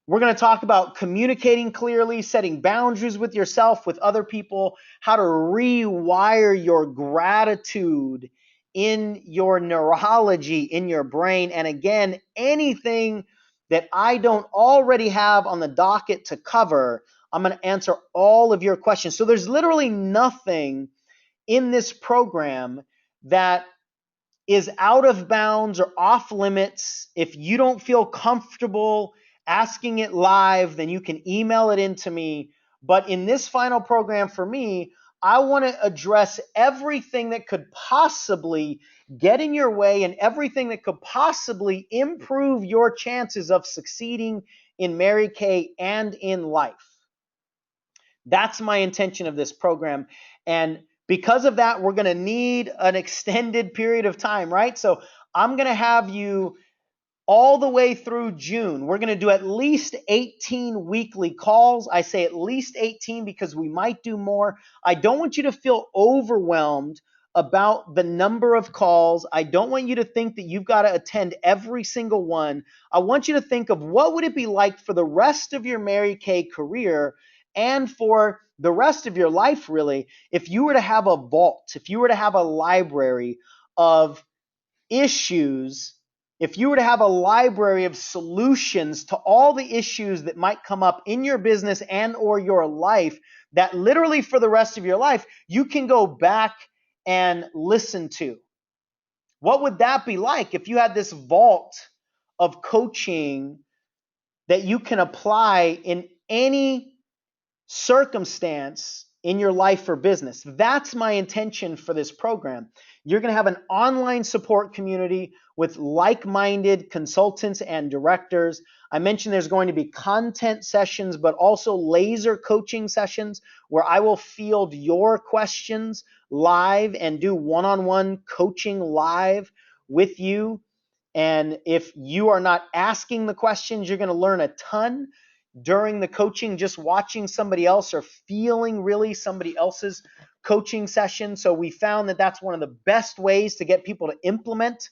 We're going to talk about communicating clearly, setting boundaries with yourself, with other people, how to rewire your gratitude in your neurology, in your brain. And again, anything that I don't already have on the docket to cover, I'm going to answer all of your questions. So there's literally nothing in this program that is out of bounds or off limits. If you don't feel comfortable asking it live, then you can email it in to me. But in this final program for me, I want to address everything that could possibly get in your way and everything that could possibly improve your chances of succeeding in Mary Kay and in life. That's my intention of this program. And because of that, we're going to need an extended period of time, right? So I'm going to have you all the way through June. We're going to do at least 18 weekly calls. I say at least 18 because we might do more. I don't want you to feel overwhelmed about the number of calls. I don't want you to think that you've got to attend every single one. I want you to think of what would it be like for the rest of your Mary Kay career and for the rest of your life, really, if you were to have a vault, if you were to have a library of issues, if you were to have a library of solutions to all the issues that might come up in your business and or your life, that literally for the rest of your life, you can go back and listen to. What would that be like if you had this vault of coaching that you can apply in any circumstance in your life or business? That's my intention for this program. You're going to have an online support community with like-minded consultants and directors. I mentioned there's going to be content sessions, but also laser coaching sessions where I will field your questions live and do one-on-one coaching live with you. And if you are not asking the questions, you're going to learn a ton during the coaching, just watching somebody else or feeling really somebody else's coaching session. So we found that that's one of the best ways to get people to implement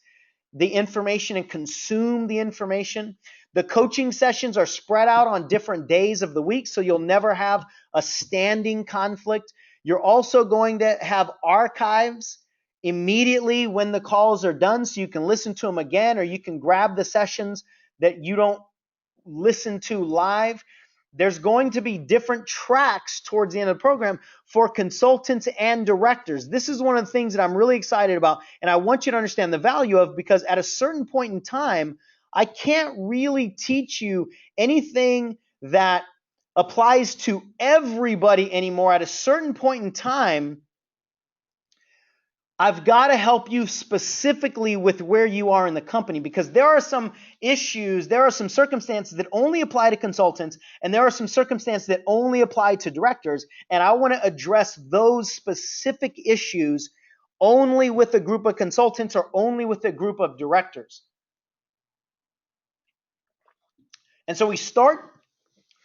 the information and consume the information. The coaching sessions are spread out on different days of the week, so you'll never have a standing conflict. You're also going to have archives immediately when the calls are done, so you can listen to them again, or you can grab the sessions that you don't listen to live. There's going to be different tracks towards the end of the program for consultants and directors. This is one of the things that I'm really excited about, and I want you to understand the value of, because at a certain point in time, I can't really teach you anything that applies to everybody anymore. At a certain point in time, I've got to help you specifically with where you are in the company, because there are some issues, there are some circumstances that only apply to consultants, and there are some circumstances that only apply to directors, and I want to address those specific issues only with a group of consultants or only with a group of directors. And so we start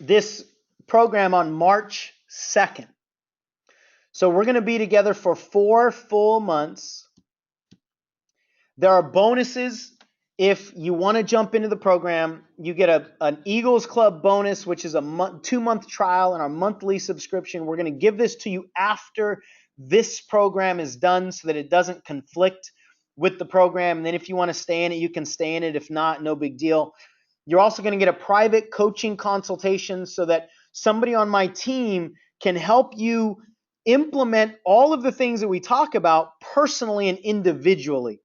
this program on March 2nd. So we're going to be together for 4 full months. There are bonuses if you want to jump into the program. You get an Eagles Club bonus, which is a 2-month trial and our monthly subscription. We're going to give this to you after this program is done so that it doesn't conflict with the program. And then if you want to stay in it, you can stay in it. If not, no big deal. You're also going to get a private coaching consultation so that somebody on my team can help you implement all of the things that we talk about personally and individually.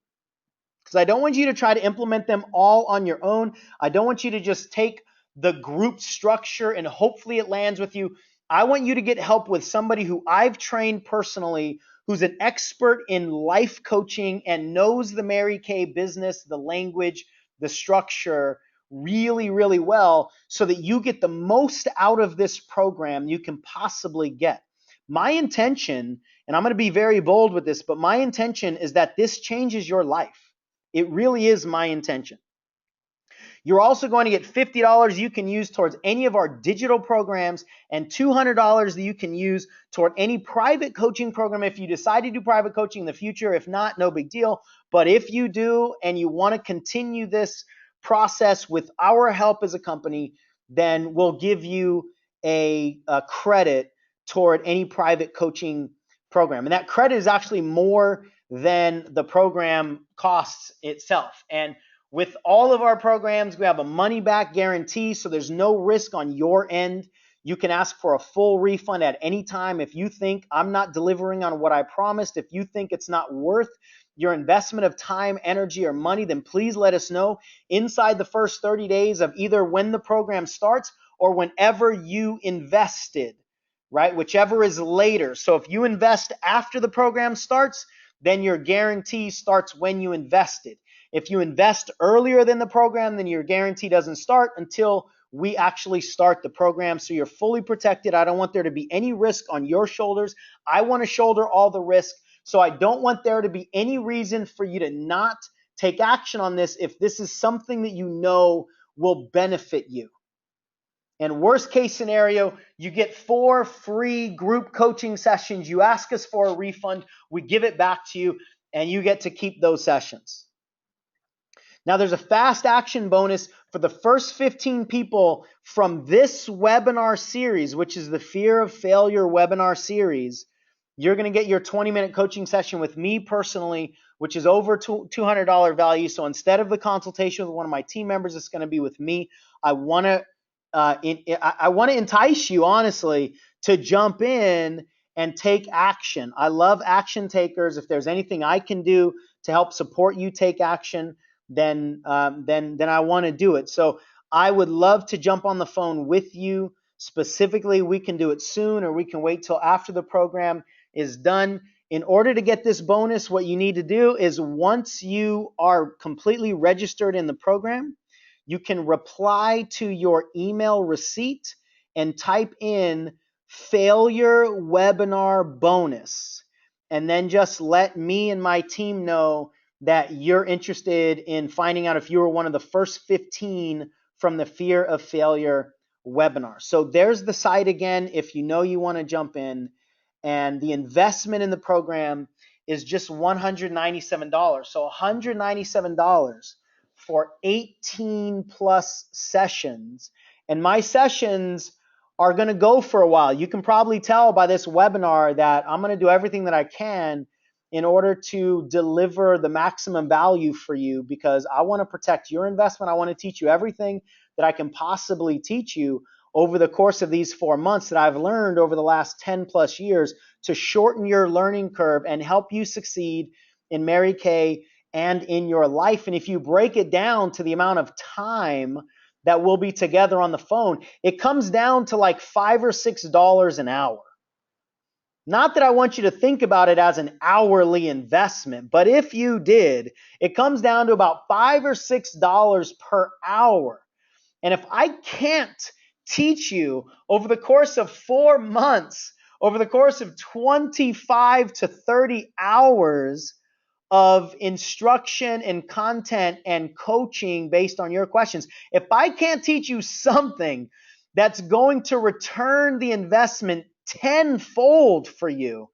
Because I don't want you to try to implement them all on your own. I don't want you to just take the group structure and hopefully it lands with you. I want you to get help with somebody who I've trained personally, who's an expert in life coaching and knows the Mary Kay business, the language, the structure really, really well so that you get the most out of this program you can possibly get. My intention, and I'm going to be very bold with this, but my intention is that this changes your life. It really is my intention. You're also going to get $50 you can use towards any of our digital programs and $200 that you can use toward any private coaching program if you decide to do private coaching in the future. If not, no big deal. But if you do and you want to continue this process with our help as a company, then we'll give you a credit toward any private coaching program. And that credit is actually more than the program costs itself. And with all of our programs, we have a money back guarantee, so there's no risk on your end. You can ask for a full refund at any time. If you think I'm not delivering on what I promised, if you think it's not worth your investment of time, energy, or money, then please let us know inside the first 30 days of either when the program starts or whenever you invested, right? Whichever is later. So if you invest after the program starts, then your guarantee starts when you invested. If you invest earlier than the program, then your guarantee doesn't start until we actually start the program. So you're fully protected. I don't want there to be any risk on your shoulders. I want to shoulder all the risk. So I don't want there to be any reason for you to not take action on this if this is something that you know will benefit you. And worst case scenario, you get 4 free group coaching sessions. You ask us for a refund. We give it back to you, and you get to keep those sessions. Now, there's a fast action bonus for the first 15 people from this webinar series, which is the Fear of Failure webinar series. You're going to get your 20-minute coaching session with me personally, which is over $200 value. So instead of the consultation with one of my team members, it's going to be with me. I want to entice you, honestly, to jump in and take action. I love action takers. If there's anything I can do to help support you take action, then I want to do it. So I would love to jump on the phone with you. Specifically, we can do it soon or we can wait till after the program is done. In order to get this bonus, what you need to do is once you are completely registered in the program, you can reply to your email receipt and type in failure webinar bonus. And then just let me and my team know that you're interested in finding out if you were one of the first 15 from the Fear of Failure webinar. So there's the site again if you know you want to jump in. And the investment in the program is just $197. So $197 for 18 plus sessions. And my sessions are going to go for a while. You can probably tell by this webinar that I'm going to do everything that I can in order to deliver the maximum value for you, because I want to protect your investment. I want to teach you everything that I can possibly teach you over the course of these 4 months that I've learned over the last 10 plus years to shorten your learning curve and help you succeed in Mary Kay and in your life. And if you break it down to the amount of time that we'll be together on the phone, it comes down to like $5 or $6 an hour. Not that I want you to think about it as an hourly investment, but if you did, it comes down to about $5 or $6 per hour. And if I can't teach you over the course of 4 months, over the course of 25 to 30 hours of instruction and content and coaching based on your questions, if I can't teach you something that's going to return the investment tenfold for you,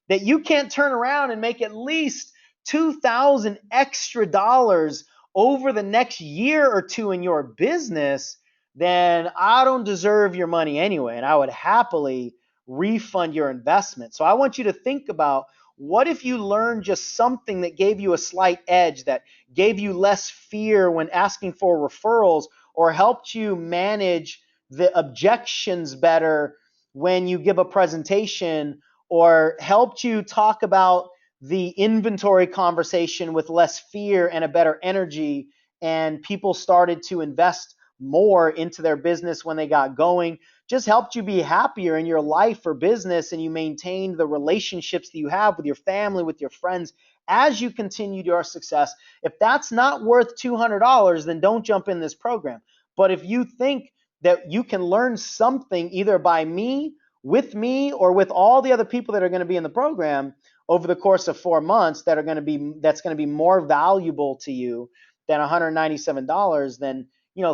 that you can't turn around and make at least $2,000 extra dollars over the next year or two in your business, then I don't deserve your money anyway, and I would happily refund your investment. So I want you to think about, what if you learned just something that gave you a slight edge, that gave you less fear when asking for referrals, or helped you manage the objections better when you give a presentation, or helped you talk about the inventory conversation with less fear and a better energy, and people started to invest more into their business when they got going, just helped you be happier in your life or business, and you maintained the relationships that you have with your family, with your friends, as you continue your success. If that's not worth $200, then don't jump in this program. But if you think that you can learn something either by me, with me, or with all the other people that are going to be in the program over the course of 4 months that's going to be more valuable to you than $197, then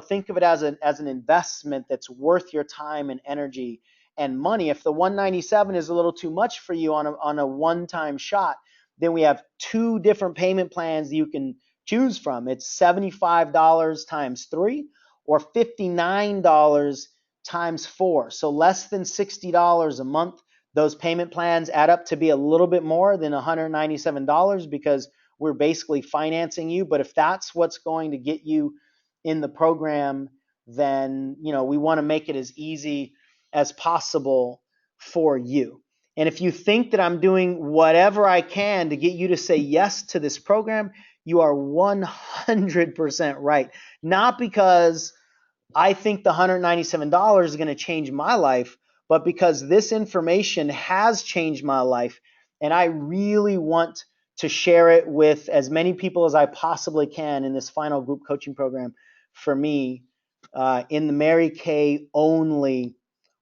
think of it as an investment that's worth your time and energy and money. If the 197 is a little too much for you on a one-time shot, then we have 2 different payment plans that you can choose from. It's $75 times 3 or $59 times 4. So less than $60 a month. Those payment plans add up to be a little bit more than $197 because we're basically financing you. But if that's what's going to get you in the program, then we want to make it as easy as possible for you. And if you think that I'm doing whatever I can to get you to say yes to this program, you are 100% right. Not because I think the $197 is going to change my life, but because this information has changed my life, and I really want to share it with as many people as I possibly can in this final group coaching program for me in the Mary Kay only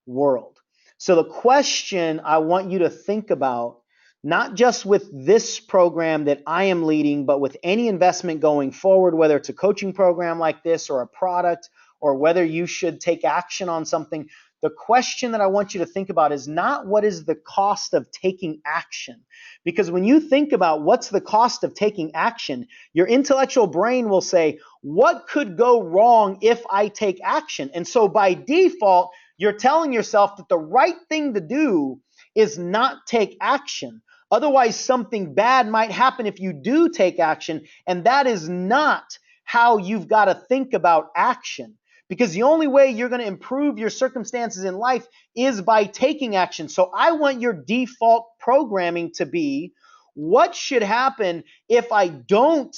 world. So the question I want you to think about, not just with this program that I am leading, but with any investment going forward, whether it's a coaching program like this or a product, or whether you should take action on something, the question that I want you to think about is not what is the cost of taking action. Because when you think about what's the cost of taking action, your intellectual brain will say, what could go wrong if I take action? And so by default, you're telling yourself that the right thing to do is not take action. Otherwise, something bad might happen if you do take action, and that is not how you've got to think about action. Because the only way you're going to improve your circumstances in life is by taking action. So I want your default programming to be, what should happen if I don't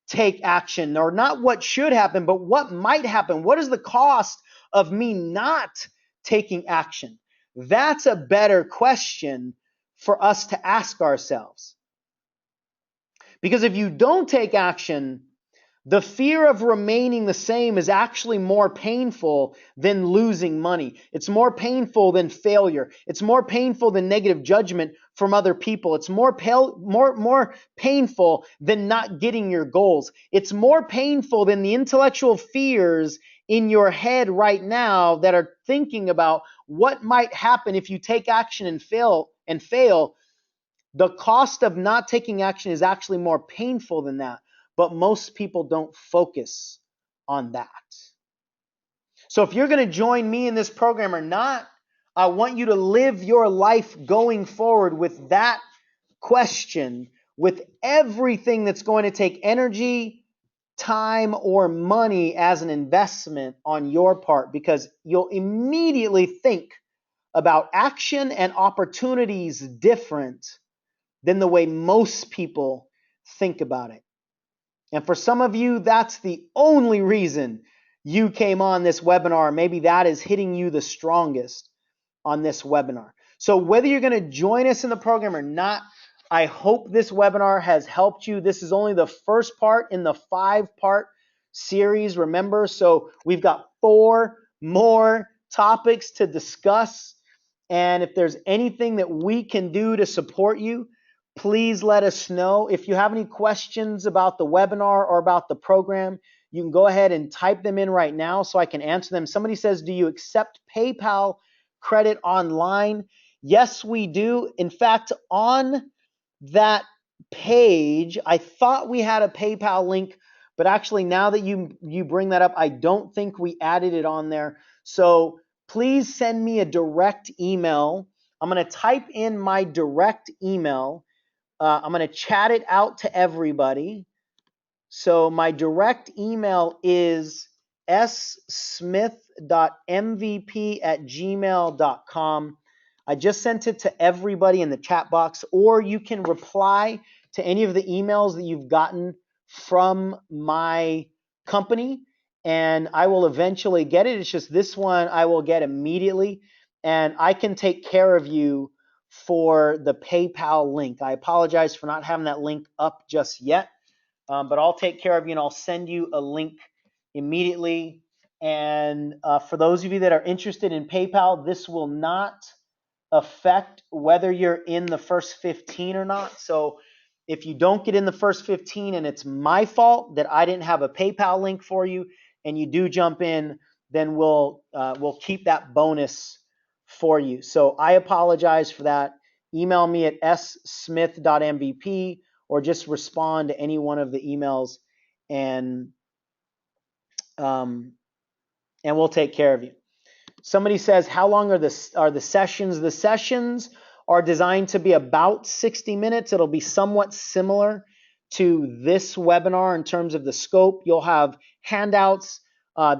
take action? Or not what should happen, but what might happen? What is the cost of me not taking action? That's a better question for us to ask ourselves. Because if you don't take action, the fear of remaining the same is actually more painful than losing money. It's more painful than failure. It's more painful than negative judgment from other people. It's more painful than not getting your goals. It's more painful than the intellectual fears in your head right now that are thinking about what might happen if you take action and fail. The cost of not taking action is actually more painful than that. But most people don't focus on that. So if you're going to join me in this program or not, I want you to live your life going forward with that question, with everything that's going to take energy, time, or money as an investment on your part, because you'll immediately think about action and opportunities different than the way most people think about it. And for some of you, that's the only reason you came on this webinar. Maybe that is hitting you the strongest on this webinar. So whether you're going to join us in the program or not, I hope this webinar has helped you. This is only the first part in the 5-part series, remember. So we've got 4 more topics to discuss. And if there's anything that we can do to support you, please let us know. If you have any questions about the webinar or about the program, you can go ahead and type them in right now so I can answer them. Somebody says, do you accept PayPal credit online? Yes, we do. In fact, on that page, I thought we had a PayPal link, but actually now that you bring that up, I don't think we added it on there. So please send me a direct email. I'm going to type in my direct email. I'm going to chat it out to everybody. So my direct email is smith.mvp@gmail.com. I just sent it to everybody in the chat box, or you can reply to any of the emails that you've gotten from my company, and I will eventually get it. It's just this one I will get immediately, and I can take care of you for the PayPal link. I apologize for not having that link up just yet, but I'll take care of you and I'll send you a link immediately. And for those of you that are interested in PayPal, this will not affect whether you're in the first 15 or not. So if you don't get in the first 15 and it's my fault that I didn't have a PayPal link for you and you do jump in, then we'll keep that bonus for you. So I apologize for that. Email me at smith.mvp or just respond to any one of the emails and we'll take care of you. Somebody says, how long are the sessions? The sessions are designed to be about 60 minutes. It'll be somewhat similar to this webinar in terms of the scope. You'll have handouts.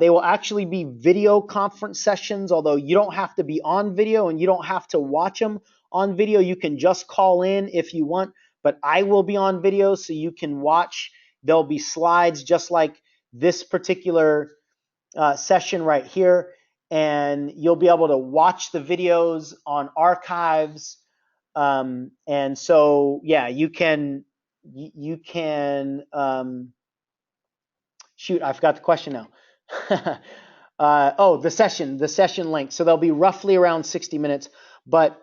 They will actually be video conference sessions, although you don't have to be on video and you don't have to watch them on video. You can just call in if you want, but I will be on video so you can watch. There'll be slides just like this particular session right here, and you'll be able to watch the videos on archives. And so, yeah, you can shoot, I forgot the question now. Oh, the session length. So they'll be roughly around 60 minutes, but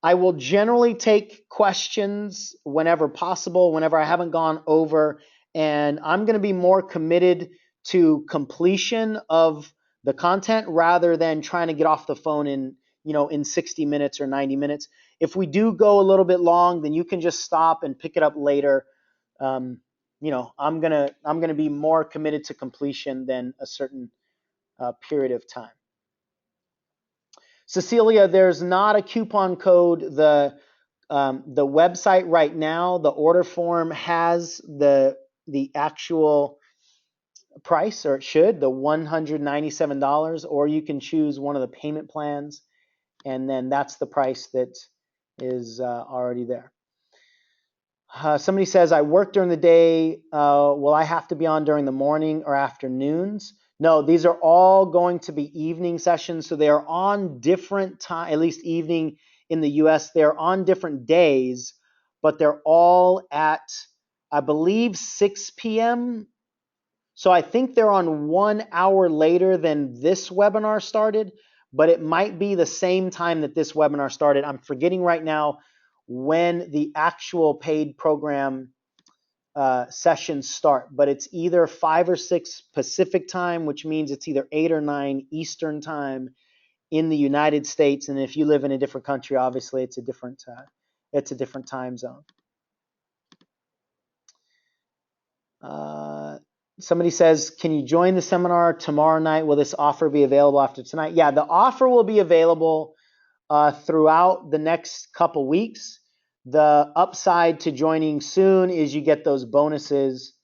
I will generally take questions whenever possible, whenever I haven't gone over, and I'm going to be more committed to completion of the content rather than trying to get off the phone in 60 minutes or 90 minutes. If we do go a little bit long, then you can just stop and pick it up later. I'm gonna be more committed to completion than a certain period of time. Cecilia, there's not a coupon code. The website right now, the order form has the actual price, or it should, the $197, or you can choose one of the payment plans, and then that's the price that is already there. Somebody says, I work during the day. Will I have to be on during the morning or afternoons? No, these are all going to be evening sessions. So they are on different time, at least evening in the US. They're on different days, but they're all at, I believe, 6 p.m. So I think they're on 1 hour later than this webinar started, but it might be the same time that this webinar started. I'm forgetting right now when the actual paid program sessions start, but it's either 5 or 6 Pacific time, which means it's either 8 or 9 Eastern time in the United States. And if you live in a different country, obviously it's a different time zone. Somebody says, can you join the seminar tomorrow night? Will this offer be available after tonight? Yeah, the offer will be available throughout the next couple weeks. The upside to joining soon is you get those bonuses.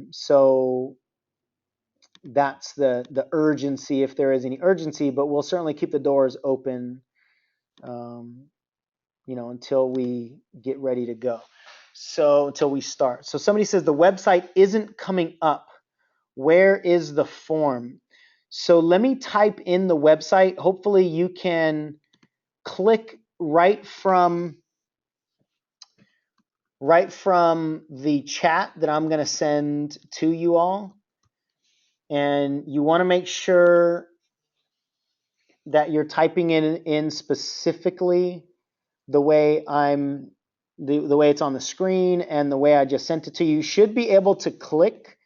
So that's the urgency, if there is any urgency, but we'll certainly keep the doors open, until we get ready to go. So until we start. So somebody says the website isn't coming up. Where is the form? So let me type in the website. Hopefully you can click right from the chat that I'm going to send to you all. And you want to make sure that you're typing in specifically the way the way it's on the screen and the way I just sent it to you. You should be able to click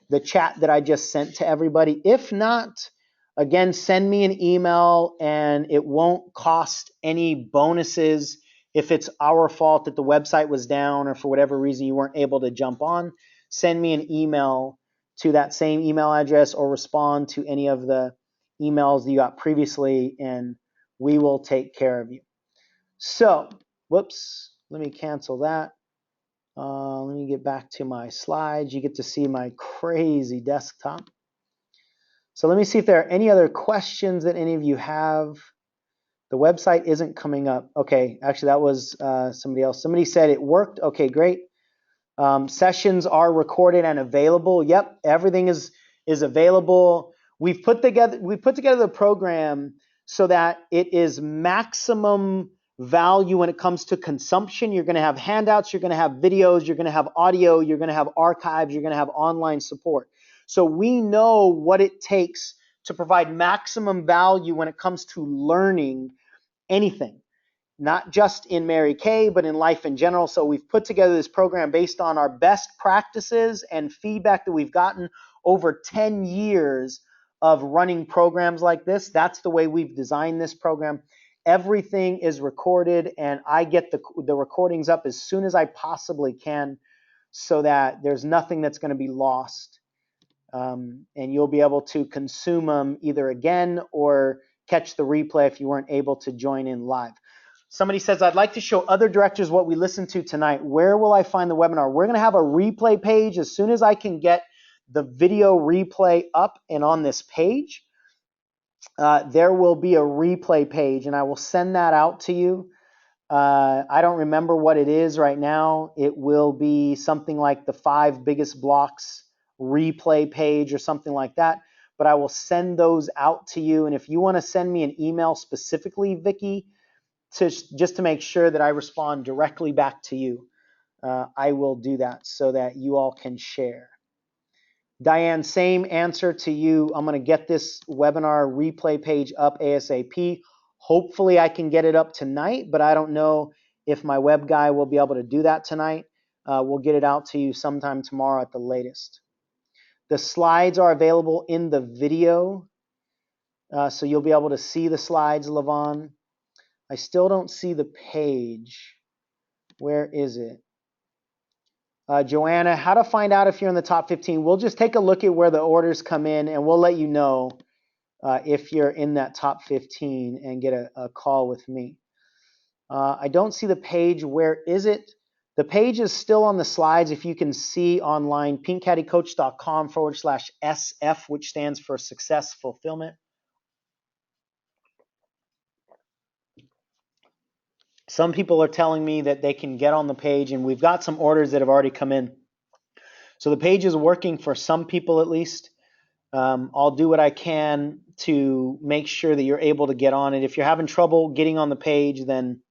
the chat that I just sent to everybody. If not, again, send me an email, and it won't cost any bonuses if it's our fault that the website was down or for whatever reason you weren't able to jump on. Send me an email to that same email address or respond to any of the emails that you got previously, and we will take care of you. So, whoops, let me cancel that. Let me get back to my slides. You get to see my crazy desktop. So let me see if there are any other questions that any of you have. The website isn't coming up. Okay, actually that was somebody else. Somebody said it worked. Okay, great. Sessions are recorded and available. Yep, everything is available. We've put together the program so that it is maximum value when it comes to consumption. You're going to have handouts, you're going to have videos, you're going to have audio, you're going to have archives, you're going to have online support. So we know what it takes to provide maximum value when it comes to learning anything, not just in Mary Kay, but in life in general. So we've put together this program based on our best practices and feedback that we've gotten over 10 years of running programs like this. That's the way we've designed this program. Everything is recorded, and I get the recordings up as soon as I possibly can so that there's nothing that's going to be lost. And you'll be able to consume them either again or catch the replay if you weren't able to join in live. Somebody says, I'd like to show other directors what we listened to tonight. Where will I find the webinar? We're going to have a replay page as soon as I can get the video replay up and on this page. There will be a replay page, and I will send that out to you. I don't remember what it is right now. It will be something like the 5 biggest blocks replay page or something like that. But I will send those out to you. And if you want to send me an email specifically, Vicki, just to make sure that I respond directly back to you, I will do that so that you all can share. Diane, same answer to you. I'm going to get this webinar replay page up ASAP. Hopefully I can get it up tonight, but I don't know if my web guy will be able to do that tonight. We'll get it out to you sometime tomorrow at the latest. The slides are available in the video, so you'll be able to see the slides, Levon. I still don't see the page. Where is it? Joanna, how to find out if you're in the top 15. We'll just take a look at where the orders come in, and we'll let you know if you're in that top 15 and get a call with me. I don't see the page. Where is it? The page is still on the slides. If you can see online, pinkcattycoach.com/SF, which stands for Success Fulfillment. Some people are telling me that they can get on the page, and we've got some orders that have already come in. So the page is working for some people at least. I'll do what I can to make sure that you're able to get on it. If you're having trouble getting on the page, then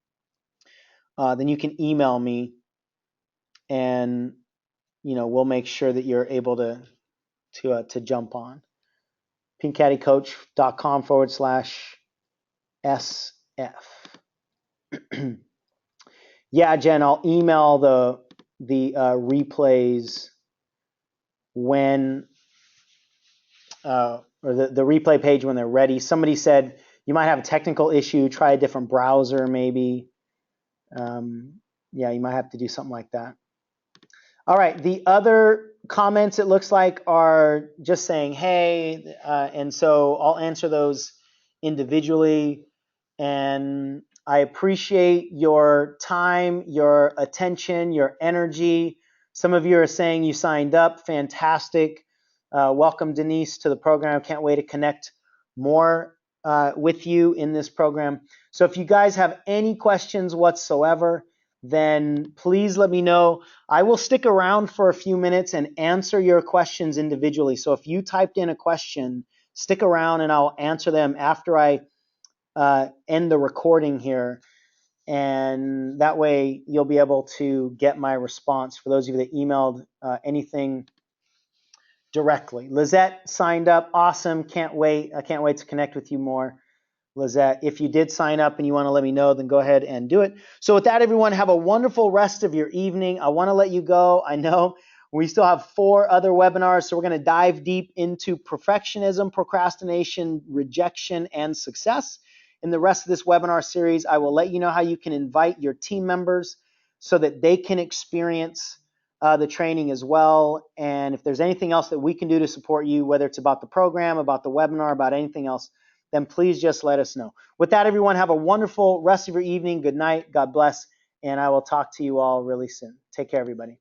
you can email me, and we'll make sure that you're able to jump on. pinkcattycoach.com/SF. Yeah, Jen, I'll email the replays when or the replay page when they're ready. Somebody said you might have a technical issue. Try a different browser, maybe. Yeah, you might have to do something like that. All right, the other comments, it looks like, are just saying, hey, and so I'll answer those individually. And I appreciate your time, your attention, your energy. Some of you are saying you signed up. Fantastic. Welcome, Denise, to the program. I can't wait to connect more with you in this program. So if you guys have any questions whatsoever, then please let me know. I will stick around for a few minutes and answer your questions individually. So if you typed in a question, stick around and I'll answer them after I end the recording here. And that way you'll be able to get my response for those of you that emailed anything directly. Lizette signed up. Awesome. Can't wait. I can't wait to connect with you more. Lizette, if you did sign up and you want to let me know, then go ahead and do it. So with that, everyone, have a wonderful rest of your evening. I want to let you go. I know we still have 4 other webinars, so we're going to dive deep into perfectionism, procrastination, rejection, and success. In the rest of this webinar series, I will let you know how you can invite your team members so that they can experience the training as well. And if there's anything else that we can do to support you, whether it's about the program, about the webinar, about anything else, then please just let us know. With that, everyone, have a wonderful rest of your evening. Good night. God bless. And I will talk to you all really soon. Take care, everybody.